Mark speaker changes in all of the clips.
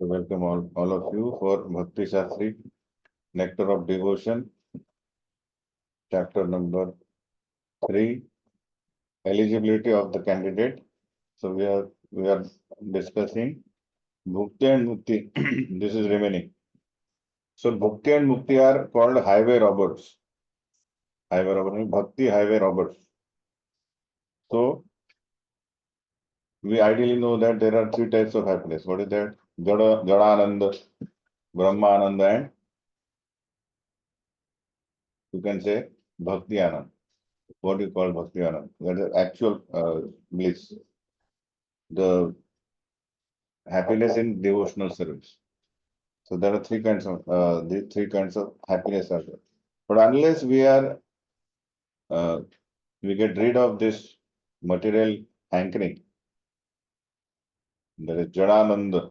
Speaker 1: So welcome all of you for Bhakti Shastri, Nectar of Devotion, chapter number 3, eligibility of the candidate. So we are discussing Bhukti and Mukti. This is remaining. So Bhukti and Mukti are called highway robbers. Highway robber means Bhakti highway robbers. So we ideally know that there are three types of happiness. What is that? Jadananda, Brahmananda, and you can say Bhakti Anand. What do you call Bhakti Anand? That is actual bliss. The happiness in devotional service. So there are the three kinds of happiness are there. But unless uh, we get rid of this material hankering, that is Jadananda,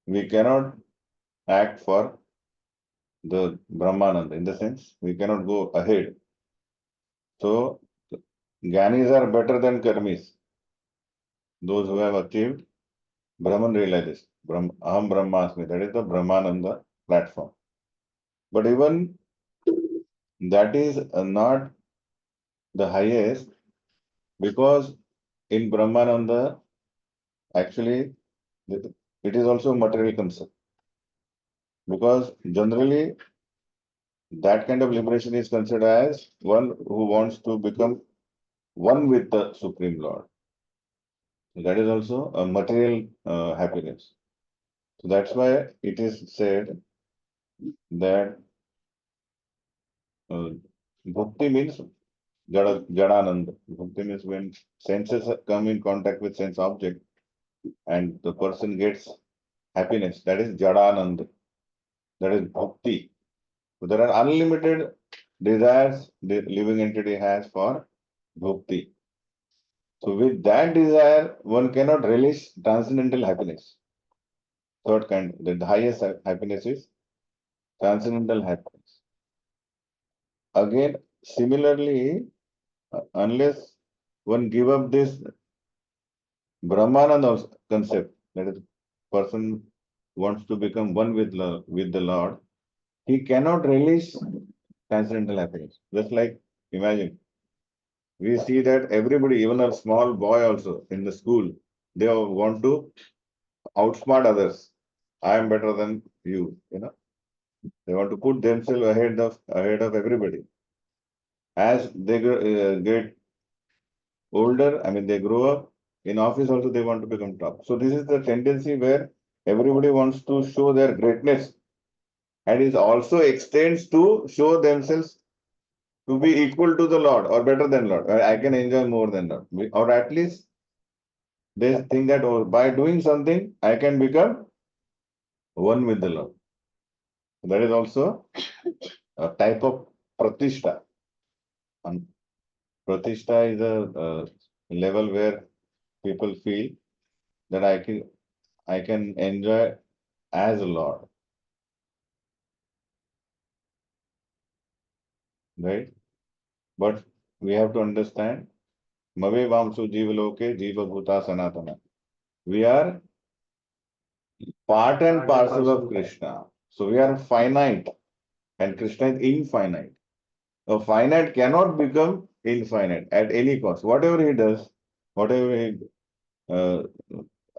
Speaker 1: we cannot act for the Brahmananda. In the sense, we cannot go ahead. So Gyanis are better than Karmis. Those who have achieved Brahman realization, Aham Brahmasmi, that is the Brahmananda platform. But even that is not the highest, because in Brahmananda, actually, it is also material concept. Because generally, that kind of liberation is considered as one who wants to become one with the Supreme Lord. That is also a material happiness. So that's why it is said that uh, bhakti means jadananda. Bhakti means when senses come in contact with sense object and the person gets happiness. That is jadananda. That is bhakti. So there are unlimited desires the living entity has for bhakti. So with that desire, one cannot relish transcendental happiness. Third kind, the highest happiness is transcendental happiness. Again, similarly, unless one give up this Brahmananda concept, that is, person wants to become one with the Lord, he cannot relish transcendental happiness. Just like imagine, we see that everybody, even a small boy also in the school, they want to outsmart others. I am better than you. They want to put themselves ahead of everybody. As they get older, I mean, they grow up in office also, they want to become top. So this is the tendency where everybody wants to show their greatness, and it also extends to show themselves to be equal to the Lord or better than Lord. I can enjoy more than Lord, or at least they think that, oh, by doing something, I can become one with the Lord. That is also a type of pratishtha. And pratishtha is a level where people feel that I can enjoy as a Lord, right? But we have to understand, Mave Vamsu Jivaloke Jiva Bhuta Sanatana. We are part and parcel of Krishna. So we are finite and Krishna is infinite. A finite cannot become infinite at any cost. Whatever he does, whatever he uh,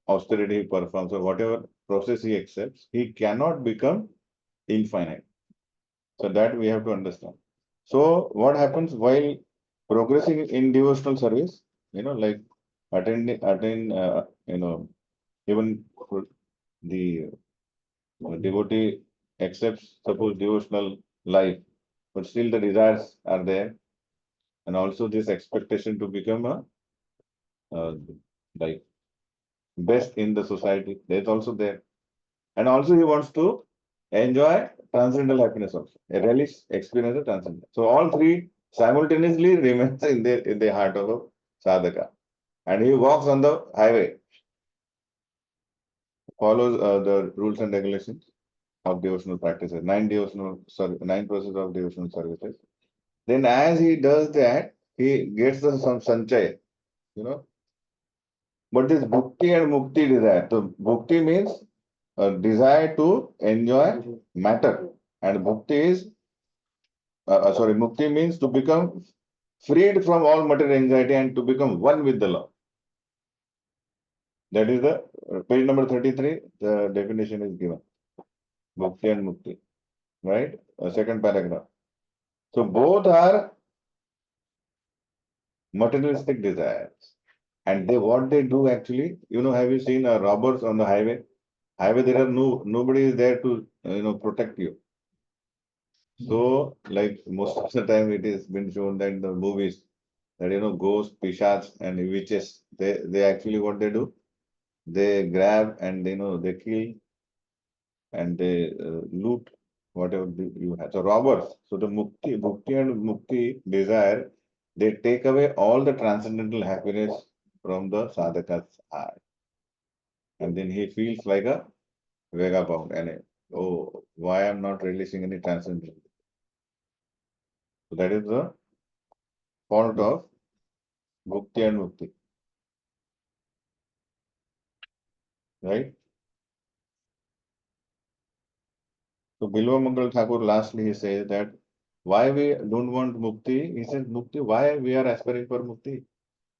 Speaker 1: austerity he performs, or whatever process he accepts, he cannot become infinite. So that we have to understand. So what happens while progressing in devotional service? Like even the devotee accepts, suppose, devotional life, but still the desires are there, and also this expectation to become a like best in the society. That's also there, and also he wants to enjoy transcendental happiness also, a relish experience of transcendental. So all three simultaneously remains in the heart of a sadhaka, and he walks on the highway, follows the rules and regulations of devotional practices, nine processes of devotional services. Then as he does that, he gets some sanchay, you know, But this bhukti and mukti desire. So bhukti means a desire to enjoy matter, and bhukti is mukti means to become freed from all material anxiety and to become one with the Lord. That is the page number 33. The definition is given. Bhukti and mukti, right? Second paragraph. So both are materialistic desires, and they what they do actually. Have you seen robbers on the highway? Highway, there are nobody is there to protect you. So, like most of the time, it is been shown that in the movies that ghosts, pishats, and witches, they actually what they do, they grab and they kill and they loot whatever you have. So robbers. So the bhukti and mukti desire, they take away all the transcendental happiness from the sadhaka's heart, and then he feels like a vagabond and oh, why I'm not releasing any transcendental. So that is the fault of bhukti and mukti, right? So Bilwa Mangal Thakur lastly he says that why we don't want mukti. He says mukti. Why we are aspiring for mukti?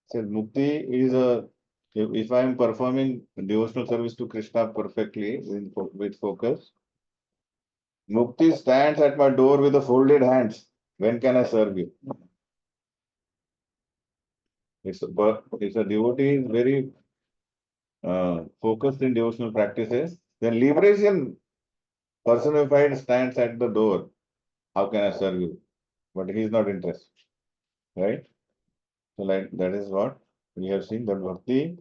Speaker 1: He says mukti is a if I am performing devotional service to Krishna perfectly with focus, mukti stands at my door with the folded hands. When can I serve you? If a devotee is very focused in devotional practices, then liberation personified stands at the door. How can I serve you? But he is not interested, right? So like that is what we have seen that bhakti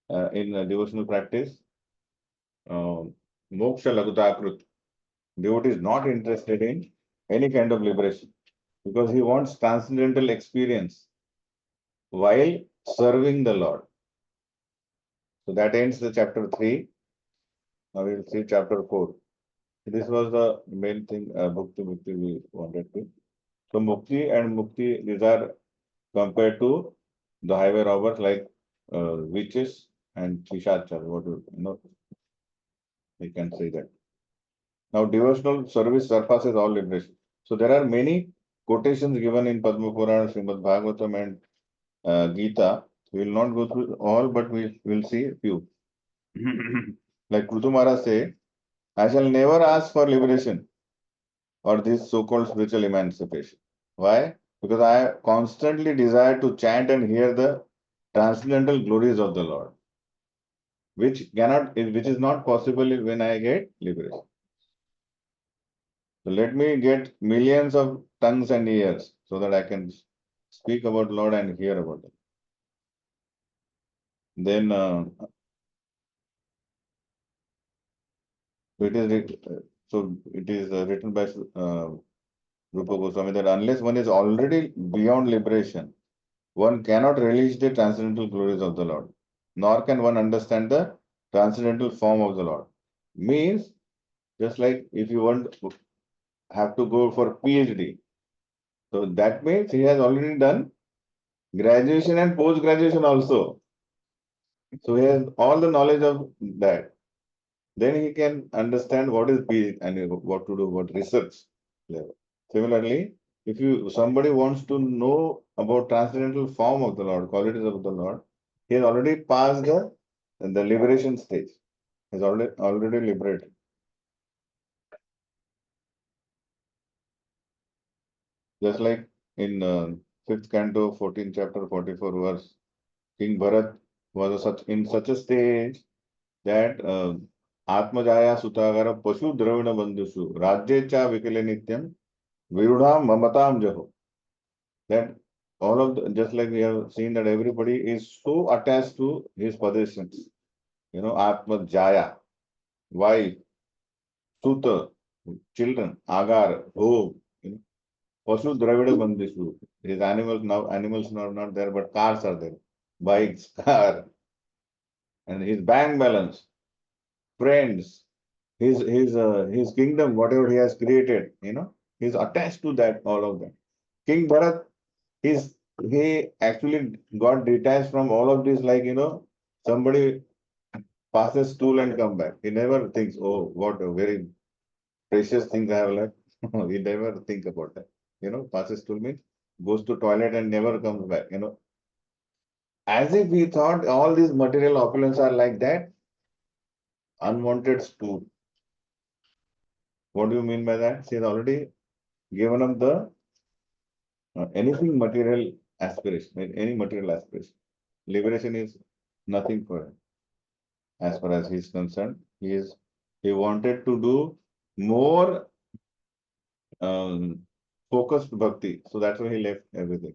Speaker 1: in devotional practice, moksha lagutakrut. Devotee is not interested in any kind of liberation because he wants transcendental experience while serving the Lord. So that ends the chapter 3. Now we will see chapter 4. This was the main thing, bhakti we wanted to. So mukti and mukti, these are compared to the highway robbers like witches and pishachas. We can say that. Now, devotional service surpasses all liberation. So there are many quotations given in Padma Purana, Srimad Bhagavatam, and Gita. We will not go through all, but we will see a few. Like Kutumara say, I shall never ask for liberation or this so-called spiritual emancipation. Why? Because I constantly desire to chant and hear the transcendental glories of the Lord, which is not possible when I get liberation. So let me get millions of tongues and ears so that I can speak about Lord and hear about Him. Then it is written by Rupa Goswami that unless one is already beyond liberation, one cannot relish the transcendental glories of the Lord, nor can one understand the transcendental form of the Lord. Means just like if you have to go for PhD, so that means he has already done graduation and post graduation also. So he has all the knowledge of that. Then he can understand what is PhD and what to do, what research level. Similarly, if somebody wants to know about transcendental form of the Lord, qualities of the Lord, he has already passed the liberation stage. He is already liberated. Just like in 5th canto, 14th chapter, 44 verse, King Bharat was in such a stage that Atmajaya Sutagara Pashu Dravina Bandhusu Rajyecha Vikile Nityam Virudham Mamatam Jaho. That all of just like we have seen that everybody is so attached to his possessions. Atmajaya, wife, Suta, children, Agar, home, Pashu Dravida Bandhusu. His animals now not there, but cars are there. Bikes, car, and his bank balance, friends, his kingdom, whatever he has created, he's attached to that, all of that. King Bharat, he actually got detached from all of this, like Somebody passes stool and come back. He never thinks, oh, what a very precious thing I have left. He never think about that. Passes stool means goes to toilet and never comes back. As if he thought all these material opulence are like that. Unwanted stool. What do you mean by that? She has already given up the anything material aspiration, any material aspiration. Liberation is nothing for him. As far as he is concerned, he wanted to do more focused bhakti. So that's why he left everything.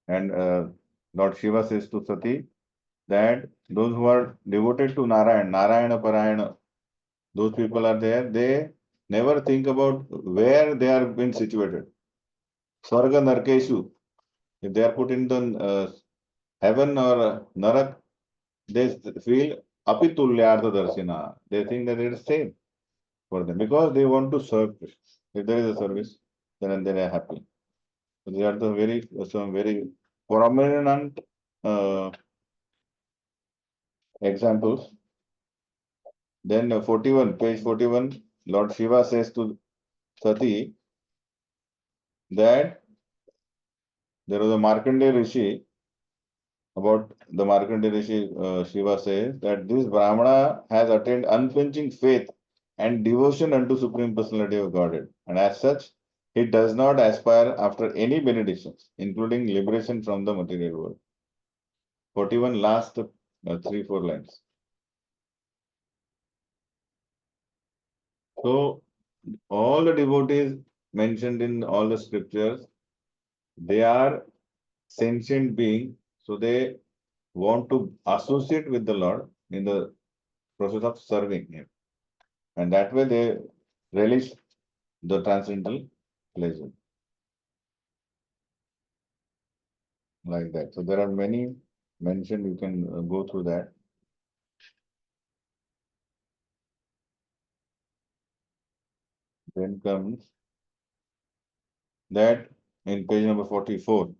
Speaker 1: And Lord Shiva says to Sati that those who are devoted to Narayana Parayana, those people are there, they never think about where they are being situated. Swarga Narkeshu, if they are put in the heaven or Narak, they feel apitulyartha darshina. They think that it is same for them because they want to serve Krishna. If there is a service, then they are happy. So they are the some very prominent examples. Then 41, page 41, Lord Shiva says to Sati that there was a Markandeya Rishi. About the Markandeya Rishi, Shiva says that this Brahmana has attained unflinching faith and devotion unto Supreme Personality of Godhead. And as such, he does not aspire after any benedictions, including liberation from the material world. 41 last 3-4 lines. So, all the devotees mentioned in all the scriptures, they are sentient beings, so they want to associate with the Lord in the process of serving Him. And that way they relish the transcendental pleasure. Like that. So there are many mentioned, you can go through that. Then comes that in page number 44,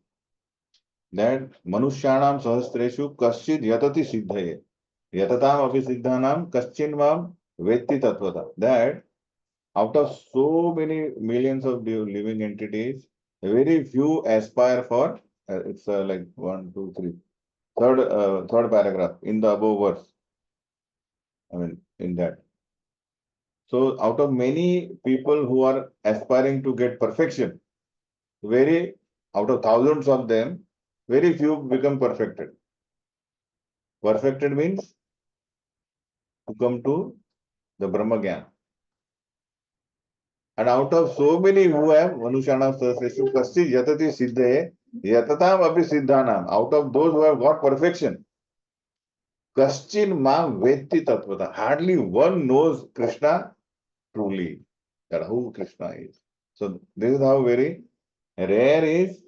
Speaker 1: that Manushyanam Sahastreshu Kaschid Yatati Siddhaye. Yatatam Api Siddhanam Kaschin Vam Vetti Tatvata. That out of so many millions of living entities, very few aspire for, it's like 1, 2, 3. Third paragraph in the above verse. I mean, in that. So, out of many people who are aspiring to get perfection, very out of thousands of them, very few become perfected. Perfected means to come to the Brahma Gyan. And out of so many who have Manushanam Sahasreshu Kasti Yatati Siddhaye, Yatatam Api Siddhanam, out of those who have got perfection, Kaschin Mam Vetti Tatvata, hardly one knows Krishna truly, that who Krishna is. So this is how very rare is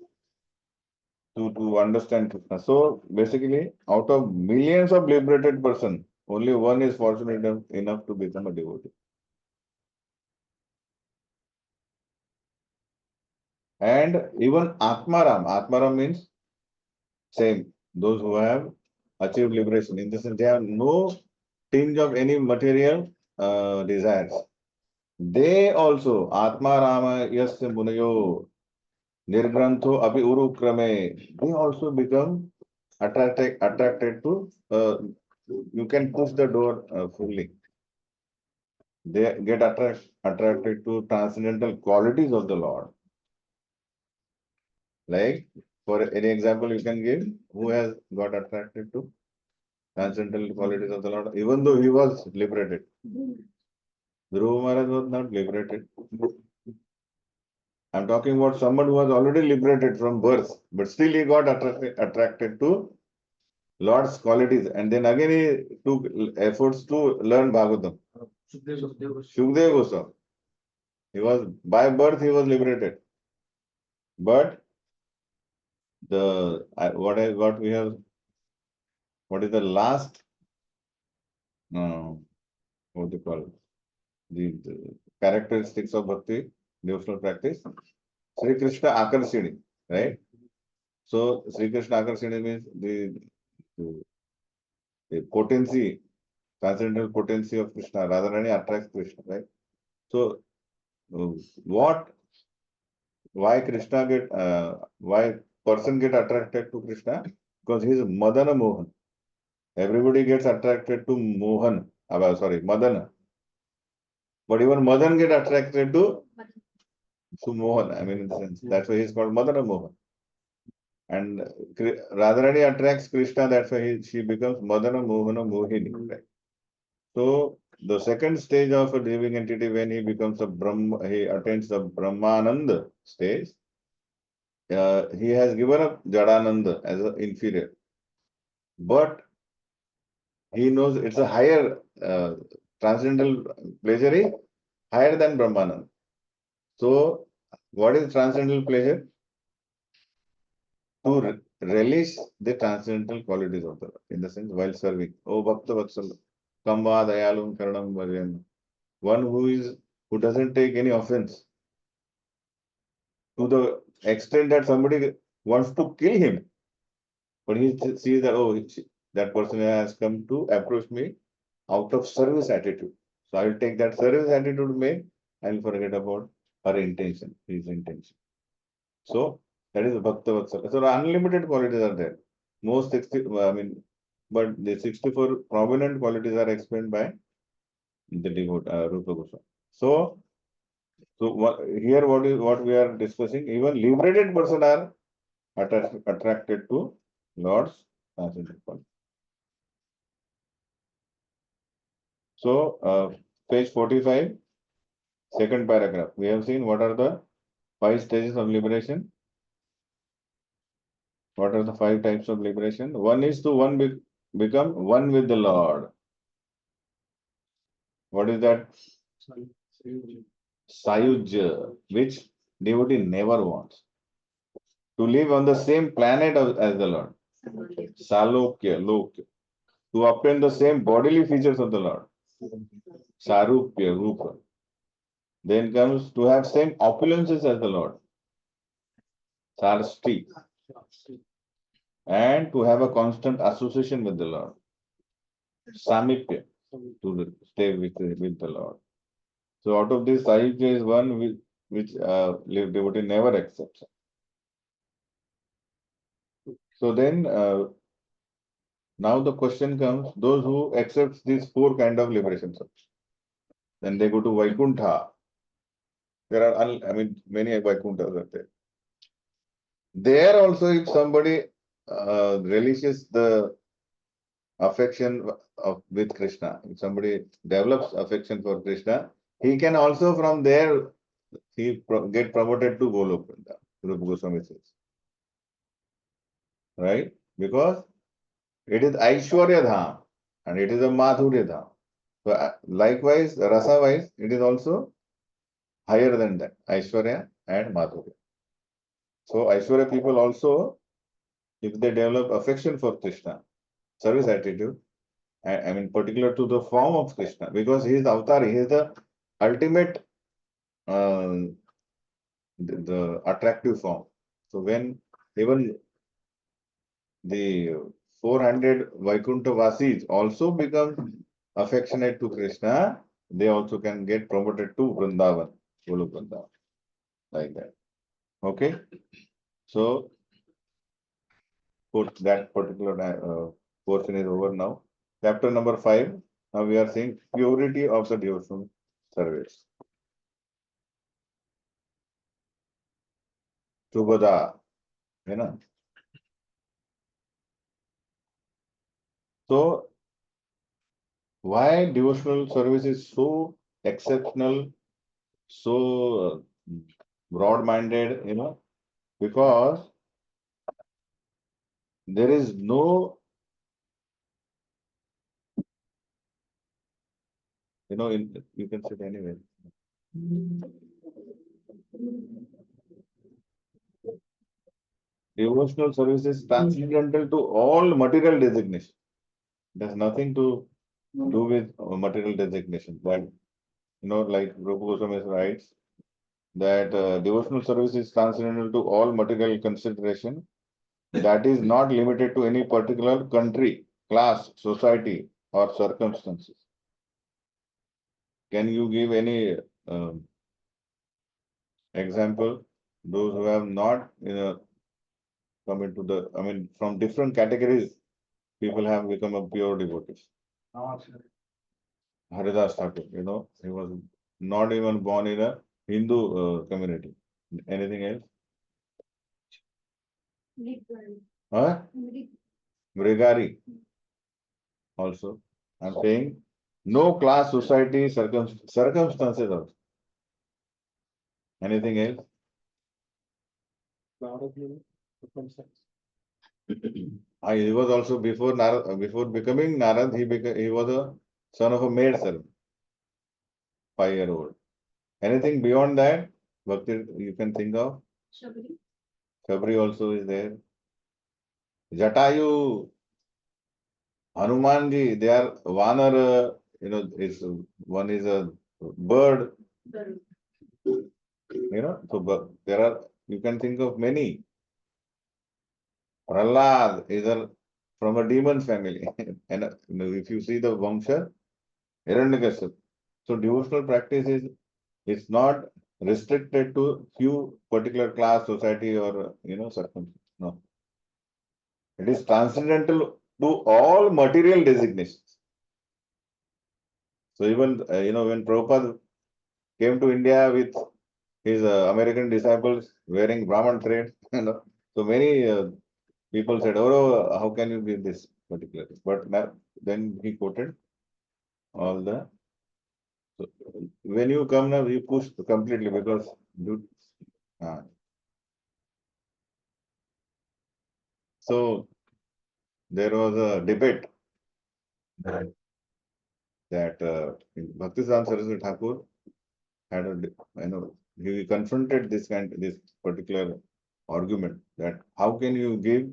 Speaker 1: to understand Krishna. So basically, out of millions of liberated person, only one is fortunate enough to become a devotee. And even Atmaram means same, those who have achieved liberation. In the sense, they have no tinge of any material desires. They also, Atmarama Yasya Munayo Nirgrantho Abhi Urukrame, they also become attracted to, you can push the door fully. They get attracted to transcendental qualities of the Lord. Like, for any example you can give, who has got attracted to transcendental qualities of the Lord, even though he was liberated. Dhruva Maharaj was not liberated. I'm talking about someone who was already liberated from birth, but still he got attracted to Lord's qualities, and then again he took efforts to learn Bhagavatam. Shukdev Goswami. He was by birth he was liberated, but what we have, what is the last? What do you call it? The characteristics of bhakti, devotional practice. Sri Krishna Akarshini, right? So Sri Krishna Akarshini means the potency, transcendental potency of Krishna. Radharani attracts Krishna, right? So what, why Krishna get, why person get attracted to Krishna? Because he is Madana Mohan. Everybody gets attracted to Mohan, sorry, Madana. But even Madan get attracted to Mohan. I mean, in the sense, that's why he's called Madana Mohan. And Radharani attracts Krishna, that's why she becomes Madana Mohana Mohini. Right? So the second stage of a living entity, when he becomes a Brahma, he attains the Brahmananda stage. He has given up Jadananda as an inferior, but he knows it's a higher transcendental pleasure is higher than Brahmananda. So, what is transcendental pleasure? To relish the transcendental qualities of the Lord, in the sense while serving. Oh Bhakta Vatsal, Kamba Dayalum Karanam Bhajan. One who doesn't take any offense to the extent that somebody wants to kill him. But he sees that, oh, that person has come to approach me out of service attitude. So I will take that service attitude may, I will forget about her intention, his intention. So that is Bhakta Vatsala. So unlimited qualities are there. Most 60, I mean, but the 64 prominent qualities are explained by the devote Rupa Goswami. So here what we are discussing, even liberated person are attracted to Lord's transcendental quality. So page 45, second paragraph. We have seen what are the 5 stages of liberation. What are the 5 types of liberation? One is to become one with the Lord. What is that? Sayujya, which devotee never wants. To live on the same planet as the Lord. Salokya, Lokya. To obtain the same bodily features of the Lord. Sarupya, Rupa. Then comes to have same opulences as the Lord. Sarsti. And to have a constant association with the Lord. Samipya. To stay with the Lord. So out of this, Sayujya is one which devotee never accepts. So then, now the question comes, those who accept these 4 kind of liberations, then they go to Vaikuntha. There are, I mean, many Vaikunthas are there. There also, if somebody relishes the affection with Krishna, if somebody develops affection for Krishna, he can also from there, get promoted to Goloka, Rupa Goswami says. Right? Because it is Aishwarya Dham and it is a Madhurya Dham. So likewise, rasa wise, it is also higher than that, Aishwarya and Madhurya. So Aishwarya people also, if they develop affection for Krishna, service attitude, I mean particular to the form of Krishna, because he is avatar, he is the ultimate the attractive form. So when even the 400 Vaikuntha Vasis also become affectionate to Krishna, they also can get promoted to Vrindavan, Golu Vrindavan, like that. Okay, so that particular portion is over now. Chapter number 5. Now we are seeing purity of the devotional service. Subhada, you know. So why devotional service is so exceptional, so broad-minded, because there is no, you can sit anywhere. Devotional service is transcendental to all material designation. It has nothing to do with material designation. But like Rupa Goswami writes, that devotional service is transcendental to all material consideration. That is not limited to any particular country, class, society, or circumstances. Can you give any example? Those who have not, come into the, from different categories, people have become a pure devotees. Haridas Thakur, he was not even born in a Hindu community. Anything else? Huh? Mrigari also. I'm saying no class, society, circumstances also. Anything else? He was also before Narad, before becoming Narad, he was a son of a maid servant, 5-year-old. Anything beyond that, Bhakti, you can think of? Shabri also is there. Jatayu, Hanumanji, they are Vanar, one is a bird, so there are, you can think of many. Prahlad is from a demon family. And if you see the Vamsha, Hiranyakashipu. So devotional practice is, it's not restricted to few particular class, society, or circumstance. No. It is transcendental to all material designations. So even when Prabhupada came to India with his American disciples wearing Brahman thread, so many people said, "Oh, how can you be this particular?" But then he quoted all the. So when you come now, you push completely because you. So there was a debate that Bhaktisiddhanta Saraswati Thakur had he confronted this particular argument that how can you give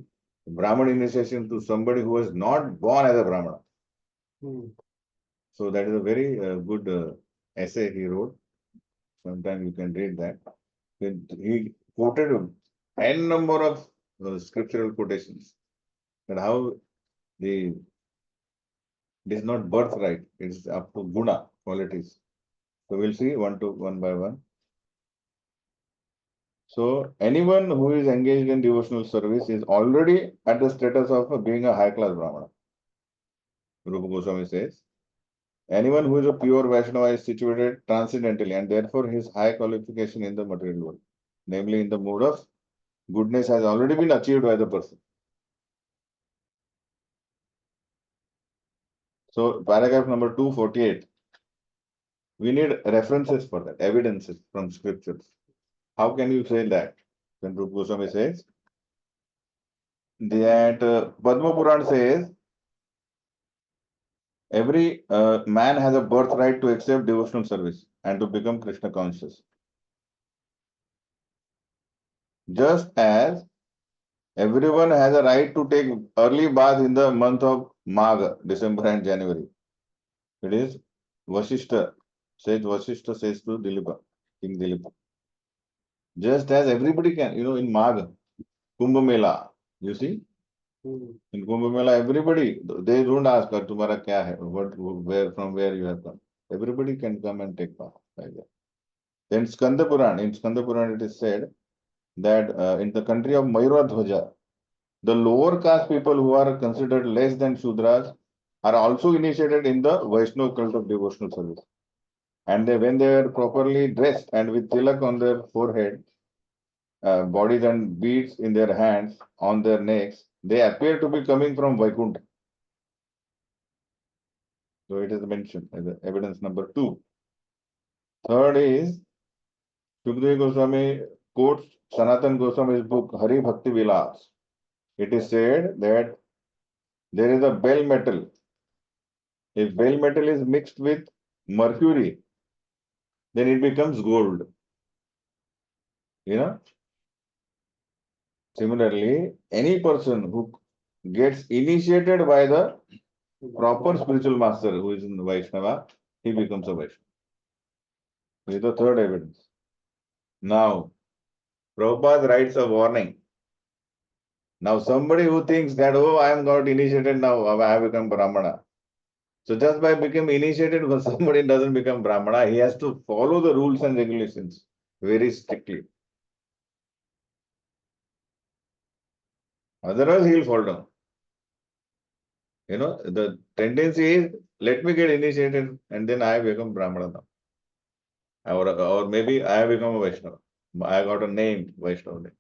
Speaker 1: Brahman initiation to somebody who was not born as a Brahmana? So that is a very good essay he wrote. Sometime you can read that. He quoted n number of scriptural quotations that how the it is not birthright, it's up to guna qualities. So we'll see one by one. So anyone who is engaged in devotional service is already at the status of being a high class Brahmana. Rupa Goswami says, anyone who is a pure Vaishnava is situated transcendentally and therefore his high qualification in the material world, namely in the mode of goodness, has already been achieved by the person. So paragraph number 248, we need references for that, evidences from scriptures. How can you say that? When Rupa Goswami says that Padma Puran says every man has a birthright to accept devotional service and to become Krishna conscious. Just as everyone has a right to take early bath in the month of Magh, December and January. It is Vasishta says to Dilipa, King Dilipa. Just as everybody can, in Magh, Kumbh Mela, you see, in Kumbh Mela, everybody, they don't ask, Tumhara kya hai, from where you have come. Everybody can come and take part like that. Then in Skanda Puran, it is said that in the country of Mayura Dhwaja, the lower caste people who are considered less than Shudras are also initiated in the Vaishnava cult of devotional service. And when they are properly dressed and with tilak on their forehead, bodies and beads in their hands, on their necks, they appear to be coming from Vaikuntha. So it is mentioned as evidence number 2. Third is, Sukadeva Goswami quotes Sanatan Goswami's book Hari Bhakti Vilas. It is said that there is a bell metal. If bell metal is mixed with mercury, then it becomes gold. Similarly, any person who gets initiated by the proper spiritual master who is in the Vaishnava, he becomes a Vaishnava. This is the third evidence. Now, Prabhupada writes a warning. Now, somebody who thinks that, oh, I am got initiated now, I have become Brahmana. So just by becoming initiated, when somebody doesn't become Brahmana, he has to follow the rules and regulations very strictly. Otherwise, he will fall down. The tendency is, let me get initiated and then I become Brahmana now. Or maybe I become a Vaishnava. I got a name, Vaishnava.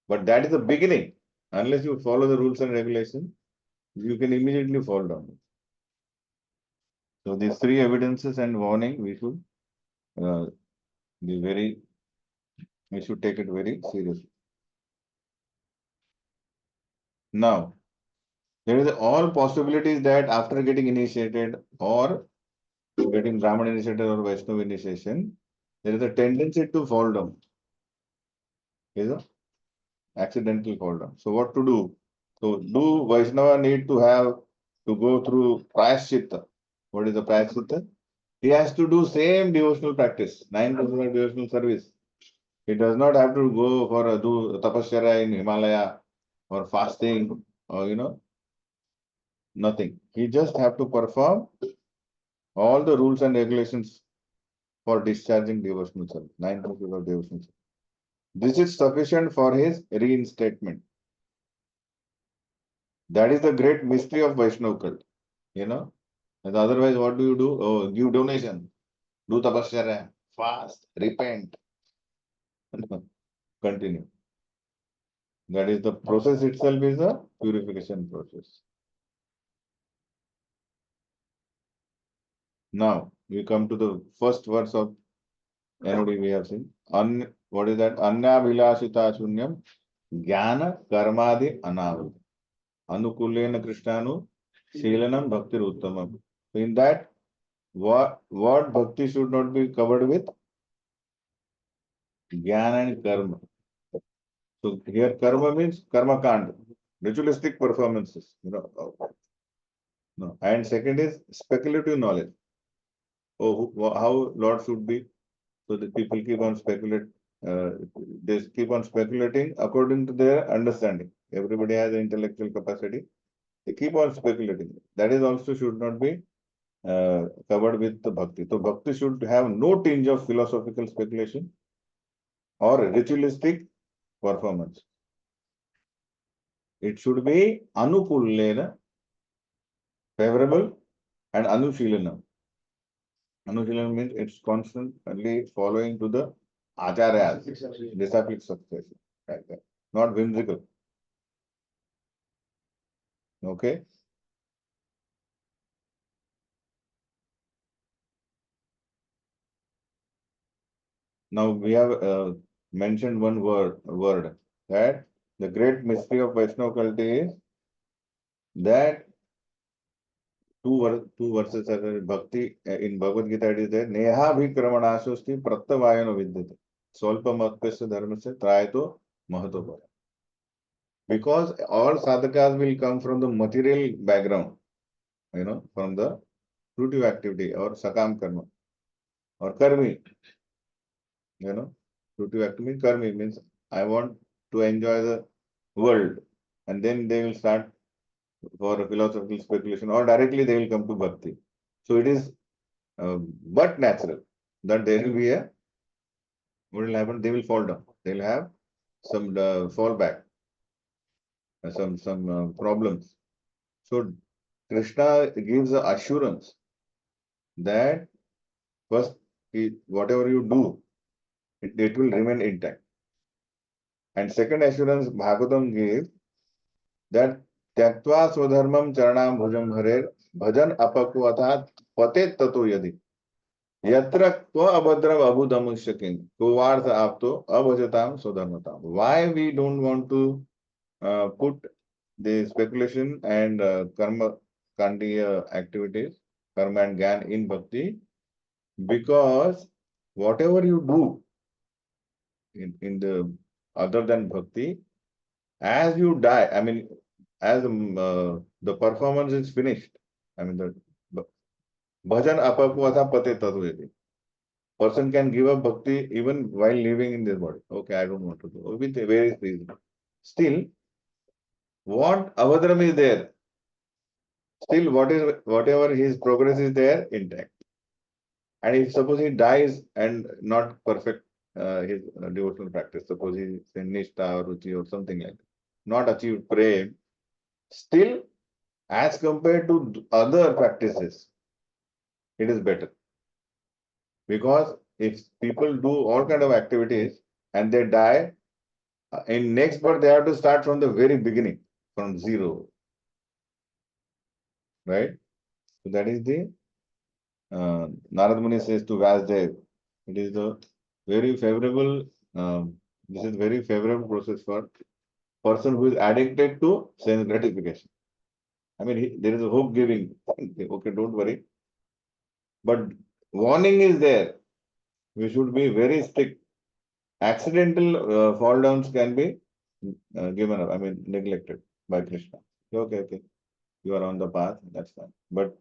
Speaker 1: But that is the beginning. Unless you follow the rules and regulations, you can immediately fall down. So these three evidences and warning, uh, be very, we should take it very seriously. Now, there is all possibilities that after getting initiated or getting Brahman initiated or Vaishnava initiation, there is a tendency to fall down. Is a accidental fall down. So what to do? So do Vaishnava need to go through Prayaschitta? What is the Prayaschitta? He has to do same devotional practice, 9% devotional service. He does not have to go for do tapasya in Himalaya or fasting or nothing. He just have to perform all the rules and regulations for discharging devotional service, 9% of devotional service. This is sufficient for his reinstatement. That is the great mystery of Vaishnava cult. And otherwise, what do you do? Oh, give donation, do tapasya, fast, repent, continue. That is the process itself is a purification process. Now we come to the first verse of NOD we have seen. What is that? Anya vilasita shunyam jnana karmadi anavit. Anukulena krishnanu shilanam bhakti uttamam. In that, what bhakti should not be covered with? Jnana and karma. So here karma means karma kand, ritualistic performances. No. And second is speculative knowledge. Oh, how Lord should be. So the people keep on they keep on speculating according to their understanding. Everybody has intellectual capacity. They keep on speculating. That is also should not be covered with the bhakti. So bhakti should have no tinge of philosophical speculation or ritualistic performance. It should be anukullena, favorable, and anushilanam. Anushilanam means it's constantly following to the acharyas, disciplic succession, like that. Not whimsical. Okay. Now we have mentioned one word that the great mystery of Vaishnava cult is that two verses are Bhakti in Bhagavad Gita. It is there. Neha bhikramanashosti prattavayano vidyate. Solpa matpesya dharmasya trayato mahato. Because all sadhakas will come from the material background, from the fruitive activity or sakam karma or karmi, fruitive activity karmi means I want to enjoy the world, and then they will start for a philosophical speculation, or directly they will come to bhakti. So it is but natural that there will be what will happen? They will fall down. They will have some fallback, some problems. So Krishna gives the assurance that first, whatever you do, it will remain intact. And second assurance Bhagavatam gives that tyaktva swadharmam charanam bhujam harer bhajan apakvatat pate tato yadi yatra tva abhadram abhudamushyakin towards apto abhajatam swadharmatam. Why we don't want to put the speculation and karma kandi activities, karma and gyan in bhakti? Because whatever you do in the other than bhakti, as you die, I mean, as the performance is finished, I mean, the bhajan apapvata pate tadvedi. Person can give up bhakti even while living in this body. Okay, I don't want to do with various reasons. Still, what avadram is there? Still, whatever his progress is there intact. And if suppose he dies and not perfect his devotional practice, suppose he is in nishtha or ruchi or something like that, not achieved prem, still as compared to other practices, it is better. Because if people do all kind of activities and they die, in next birth they have to start from the very beginning, from zero, right? So that is the Narad Muni says to Vyasdev, it is the very favorable, this is very favorable process for person who is addicted to sense gratification. I mean, there is a hope giving. Okay, don't worry. But warning is there. We should be very strict. Accidental fall downs can be given up, I mean, neglected by Krishna. Okay, okay. You are on the path, that's fine. But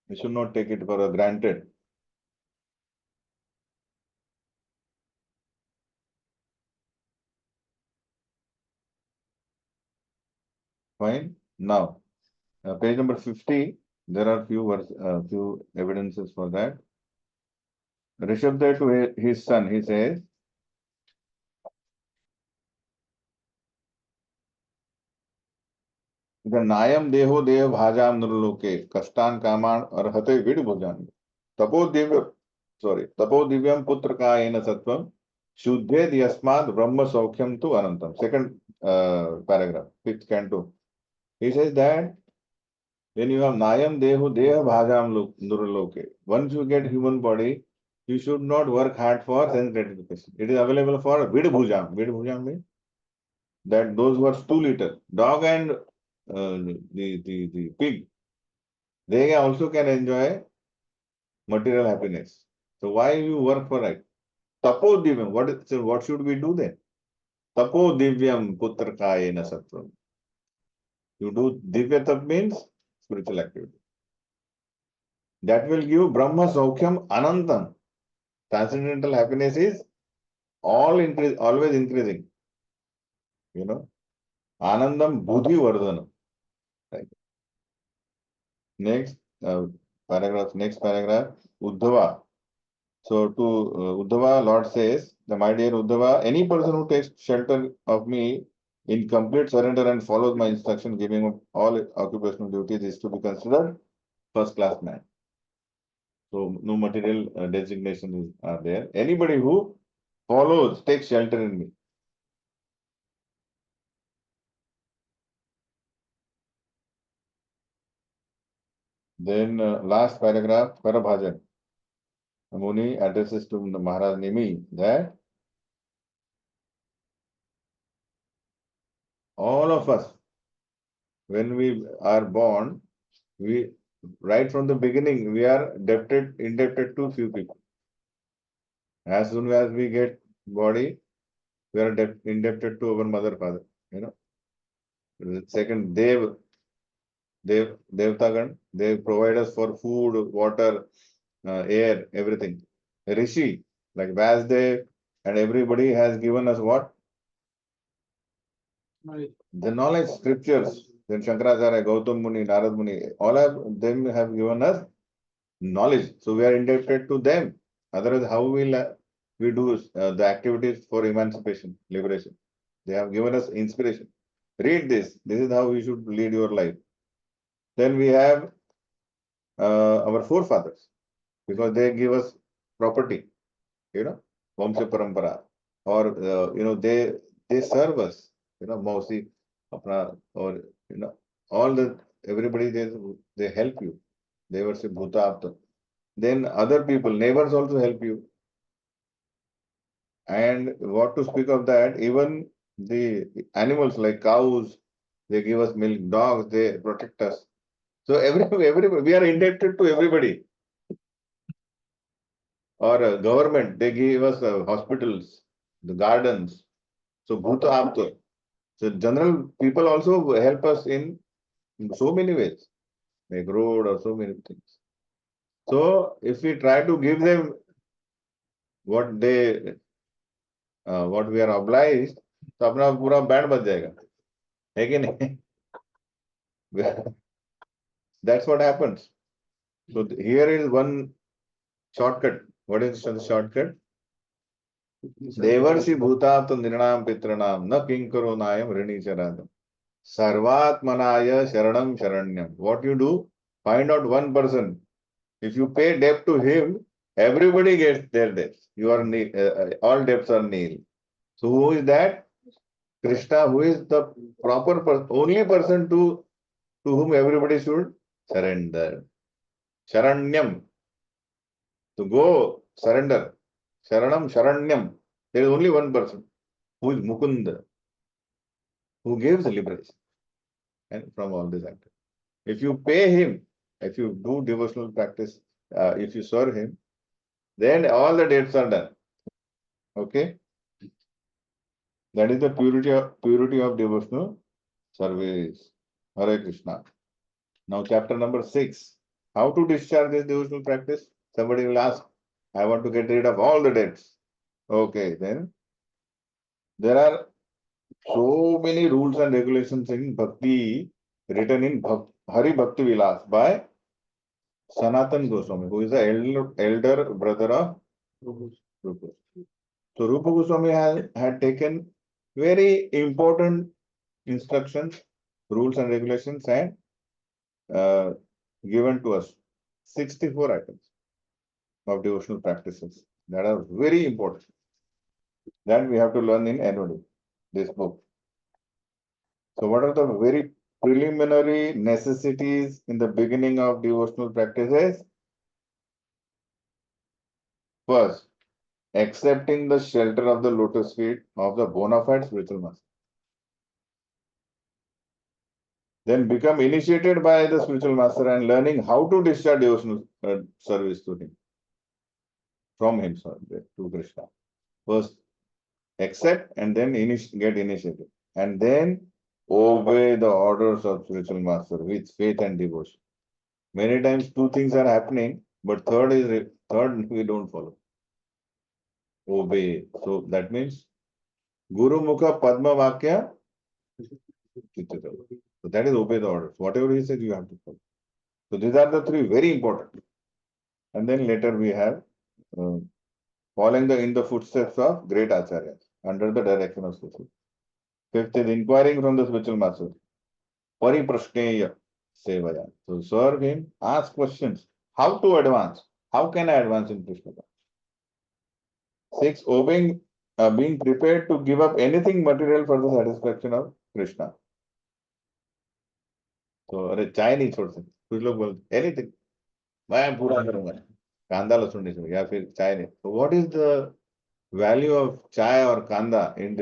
Speaker 1: we should not take it for granted. Fine. Now, page number 50, there are few evidences for that. Rishabdev to his son, he says, the Nayam Deho Dev Bhajam Nurloke, Kastan Kaman Arhate Vid Bhujan. Tapo Divya, sorry, Tapo Divyam Putraka Ena Sattvam, Shuddhe Yasmad Brahma Saukhyam tu Anantam. Second paragraph, fifth canto. He says that when you have Nayam Dehu Deha Bhajam Nurloke, once you get human body, you should not work hard for sense gratification. It is available for Vid Bhujam. Vid Bhujam means that those who are stool-eater, dog and the pig, they also can enjoy material happiness. So why you work for it? Tapo divyam. What should we do then? Tapo divyam putra kayena sattvam. You do divya tap means spiritual activity. That will give Brahma Saukhyam Anantam. Transcendental happiness is always increasing. You know, Anandam Buddhi Vardhanam. Right. Next next paragraph, Uddhava. So to Uddhava, Lord says, my dear Uddhava, any person who takes shelter of me in complete surrender and follows my instruction, giving up all occupational duties, is to be considered first class man. So no material designation are there. Anybody who follows, takes shelter in me. Then last paragraph, Parabhajan. Muni addresses to the Maharaj Nimi that all of us, when we are born, we right from the beginning, we are indebted to few people. As soon as we get body, we are indebted to our mother, father. You know. Second, Devtagan, they provide us for food, water, air, everything. Rishi, like Vyasdev, and everybody has given us what? The knowledge, scriptures. Then Shankaracharya, Gautam Muni, Narad Muni, all of them have given us knowledge. So we are indebted to them. Otherwise, how will we do the activities for emancipation, liberation? They have given us inspiration. Read this. This is how we should lead your life. Then we have our forefathers, because they give us property, you know, Vamsha Parampara, or they serve us, you know, Mausi, Apna, or you know, all the everybody they help you. They were say Bhuta Apta. Then other people, neighbors also help you. And what to speak of that, even the animals like cows, they give us milk, dogs, they protect us. So everybody, we are indebted to everybody. Or government, they give us hospitals, the gardens. So Bhuta Apta. So general people also help us in so many ways, like road or so many things. So if we try to give them what they what we are obliged, तो अपना पूरा band बज जाएगा, है कि नहीं? That's what happens. So here is one shortcut. What is the shortcut? देवर्षि भूतात् नृणां पितॄणां न किंकरो नायम ऋणीचराद सर्वात्मनाय शरणं शरण्यम. What you do? Find out one person. If you pay debt to him, everybody gets their debts. You are all debts are nil. So who is that? Krishna, who is the proper person, only person to whom everybody should surrender. Sharanyam. To go surrender. Sharanam, Sharanyam. There is only one person who is Mukunda, who gives liberation and from all these activities. If you pay him, if you do devotional practice, if you serve him, then all the debts are done. Okay? That is the purity of devotional service. Hare Krishna. Now chapter number 6. How to discharge this devotional practice? Somebody will ask, I want to get rid of all the debts. Okay, then there are so many rules and regulations in Bhakti written in Hari Bhakti Vilas by Sanatan Goswami, who is the elder brother of Rupa. So Rupa Goswami had taken very important instructions, rules and regulations and given to us 64 items of devotional practices that are very important. That we have to learn in annually, this book. So what are the very preliminary necessities in the beginning of devotional practices? First, accepting the shelter of the lotus feet of the bona fide spiritual master. Then become initiated by the spiritual master and learning how to discharge devotional service to him. From him, sorry, to Krishna. First, accept and then get initiated. And then obey the orders of spiritual master with faith and devotion. Many times two things are happening, but third we don't follow. Obey. So that means Guru Mukha Padma Vakya. So that is obey the orders. Whatever he says, you have to follow. So these are the three very important. And then later we have following in the footsteps of great acharyas under the direction of spiritual. Fifth is inquiring from the spiritual master. Pariprashneya sevaya. So serve him, ask questions. How to advance? How can I advance in Krishna? Six, obeying, being prepared to give up anything material for the satisfaction of Krishna. So अरे चाय नहीं छोड़ सकते, कुछ लोग बोलते anything, मैं पूरा करूंगा, कांदा लहसुन नहीं छोड़ूंगा या फिर चाय नहीं. So what is the value of chai or kanda in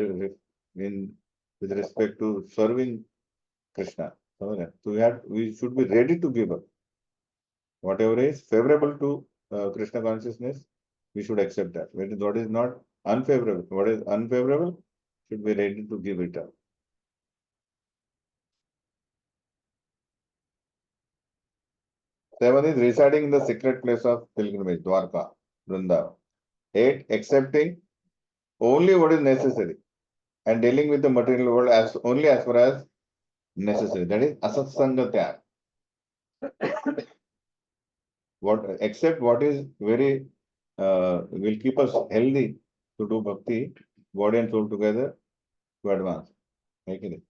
Speaker 1: with respect to serving Krishna? So we should be ready to give up whatever is favorable to Krishna consciousness. We should accept that. What is not unfavorable, what is unfavorable, should be ready to give it up. Seven is residing in the secret place of pilgrimage, Dwarka, Vrindavan. 8, accepting only what is necessary and dealing with the material world only as far as necessary. That is asatsanga tyag. Accept what is very will keep us healthy to do bhakti, body and soul together to advance. Okay.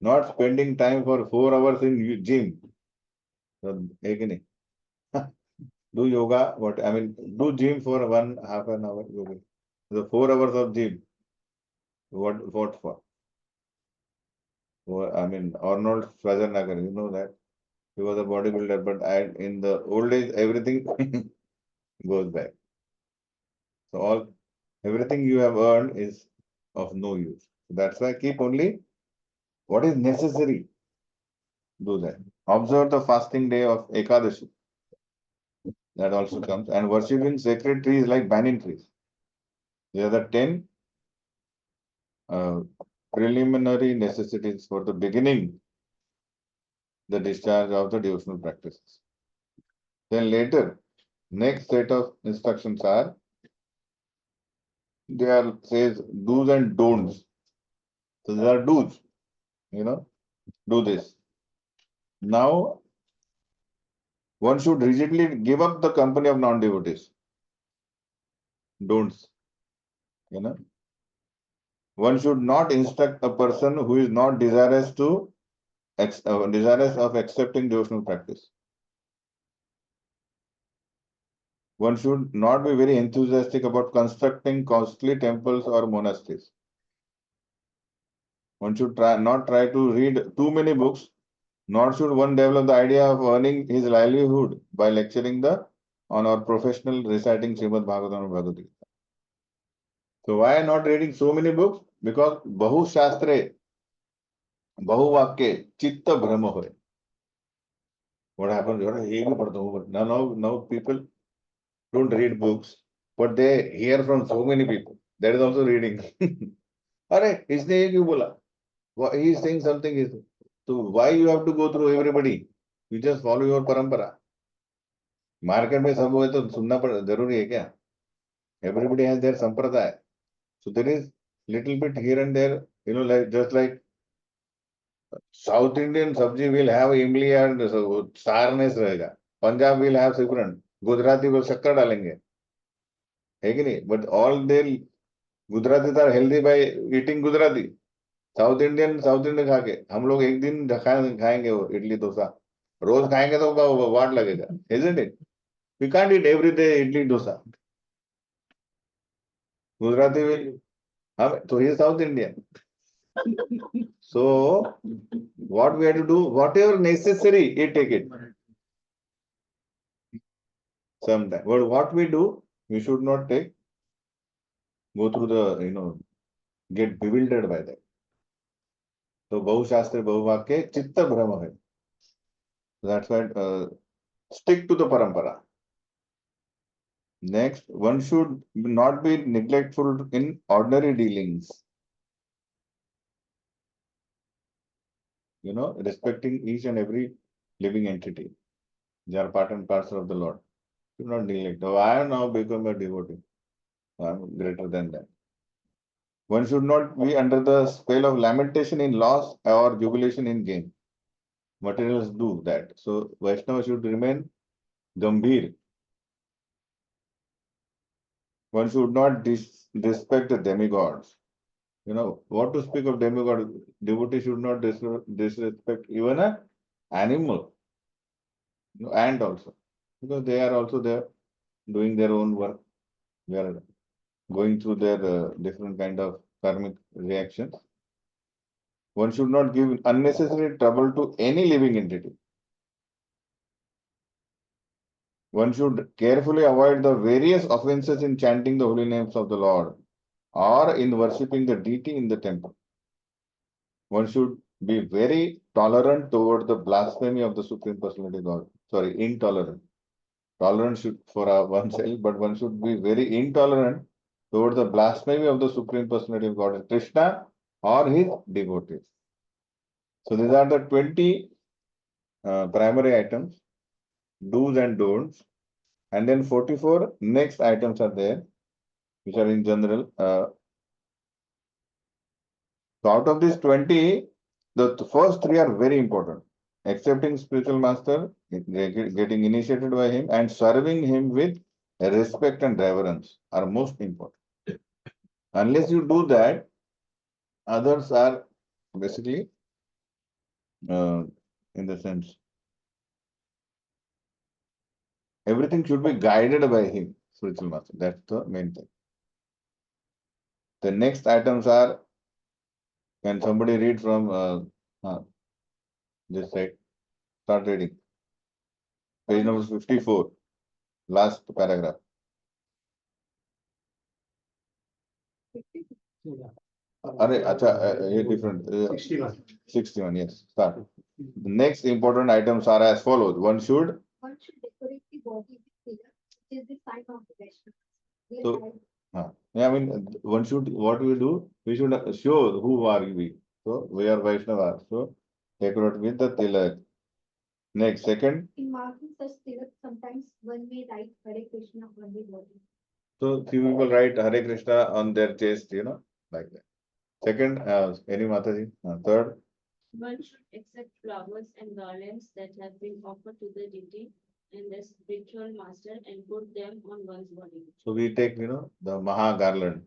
Speaker 1: Not spending time for 4 hours in gym. Okay. Do yoga, do gym for half an hour. Yoga. The 4 hours of gym. What for? Arnold Schwarzenegger, you know that. He was a bodybuilder, but in the old age, everything goes back. So everything you have earned is of no use. That's why keep only what is necessary. Do that. Observe the fasting day of Ekadashi. That also comes. And worshipping sacred trees like banyan trees. These are the 10 preliminary necessities for the beginning, the discharge of the devotional practices. Then later, next set of instructions are They are says do's and don'ts. So there are do's, you know, do this. Now one should rigidly give up the company of non-devotees. Don'ts, you know. One should not instruct a person who is not desirous of accepting devotional practice. One should not be very enthusiastic about constructing costly temples or monasteries. One should not try to read too many books, nor should one develop the idea of earning his livelihood by lecturing the on our professional reciting Srimad Bhagavatam and Bhagavad Gita. So why not reading so many books? Because Bahu Shastre, Bahu Vakye, Chitta Brahma hoy. What happens? Now people don't read books, but they hear from so many people. That is also reading. अरे इसने ये क्यों बोला? He is saying something is so why you have to go through everybody? You just follow your parampara. Market में सब हुए तो सुनना पड़ जरूरी है क्या? Everybody has their sampradaya. So there is little bit here and there, you know, like just like South Indian sabji will have imli and sourness रहेगा. Punjab will have different. Gujarati will शक्कर डालेंगे. है कि नहीं? But all their Gujaratis are healthy by eating Gujarati. South Indian खा के हम लोग एक दिन खाएंगे वो इडली डोसा रोज खाएंगे तो वाट लगेगा isn't it? We can't eat every day idli dosa. Gujarati will हम तो he is South Indian. So what we have to do, whatever necessary, you take it sometime. But what we do, we should not take go through the get bewildered by that. So बहु शास्त्र बहु वाक्य चित्त भ्रम है. That's why stick to the parampara. Next, one should not be neglectful in ordinary dealings. Respecting each and every living entity. They are part and parcel of the Lord. Do not neglect. Oh, I have now become a devotee. I am greater than that. One should not be under the spell of lamentation in loss or jubilation in gain. Materials do that. So Vaishnava should remain Gambhir. One should not disrespect the demigods. What to speak of demigod? Devotee should not disrespect even an animal, and also because they are also there doing their own work. They are going through their different kind of karmic reactions. One should not give unnecessary trouble to any living entity. One should carefully avoid the various offenses in chanting the holy names of the Lord or in worshipping the deity in the temple. One should be very tolerant toward the blasphemy of the Supreme Personality of God. Sorry, intolerant. Tolerant should for oneself, but one should be very intolerant toward the blasphemy of the Supreme Personality of God, Krishna or his devotees. So these are the 20 primary items, do's and don'ts, and then 44 next items are there, which are in general. So out of these 20, the first three are very important. Accepting spiritual master, getting initiated by him, and serving him with respect and reverence are most important. Unless you do that, others are basically, in the sense, everything should be guided by him, spiritual master. That's the main thing. The next items are, can somebody read from this side? Start reading. Page number 54, last paragraph. Different. 61, yes. Start. The next important items are as follows. One should
Speaker 2: decorate the body with color, which is the sign of the Vaishnavas.
Speaker 1: So, one should, what we do, we should show who are we. So, we are Vaishnavas. So, decorate with the tilak. Next, second.
Speaker 2: In marking such tilak, sometimes one may write Hare Krishna on the body.
Speaker 1: So few people write Hare Krishna on their chest, like that. Second, any Mataji? Third,
Speaker 3: One should accept flowers and garlands that have been offered to the deity and the spiritual master and put them on one's body.
Speaker 1: so we take, the Maha garland,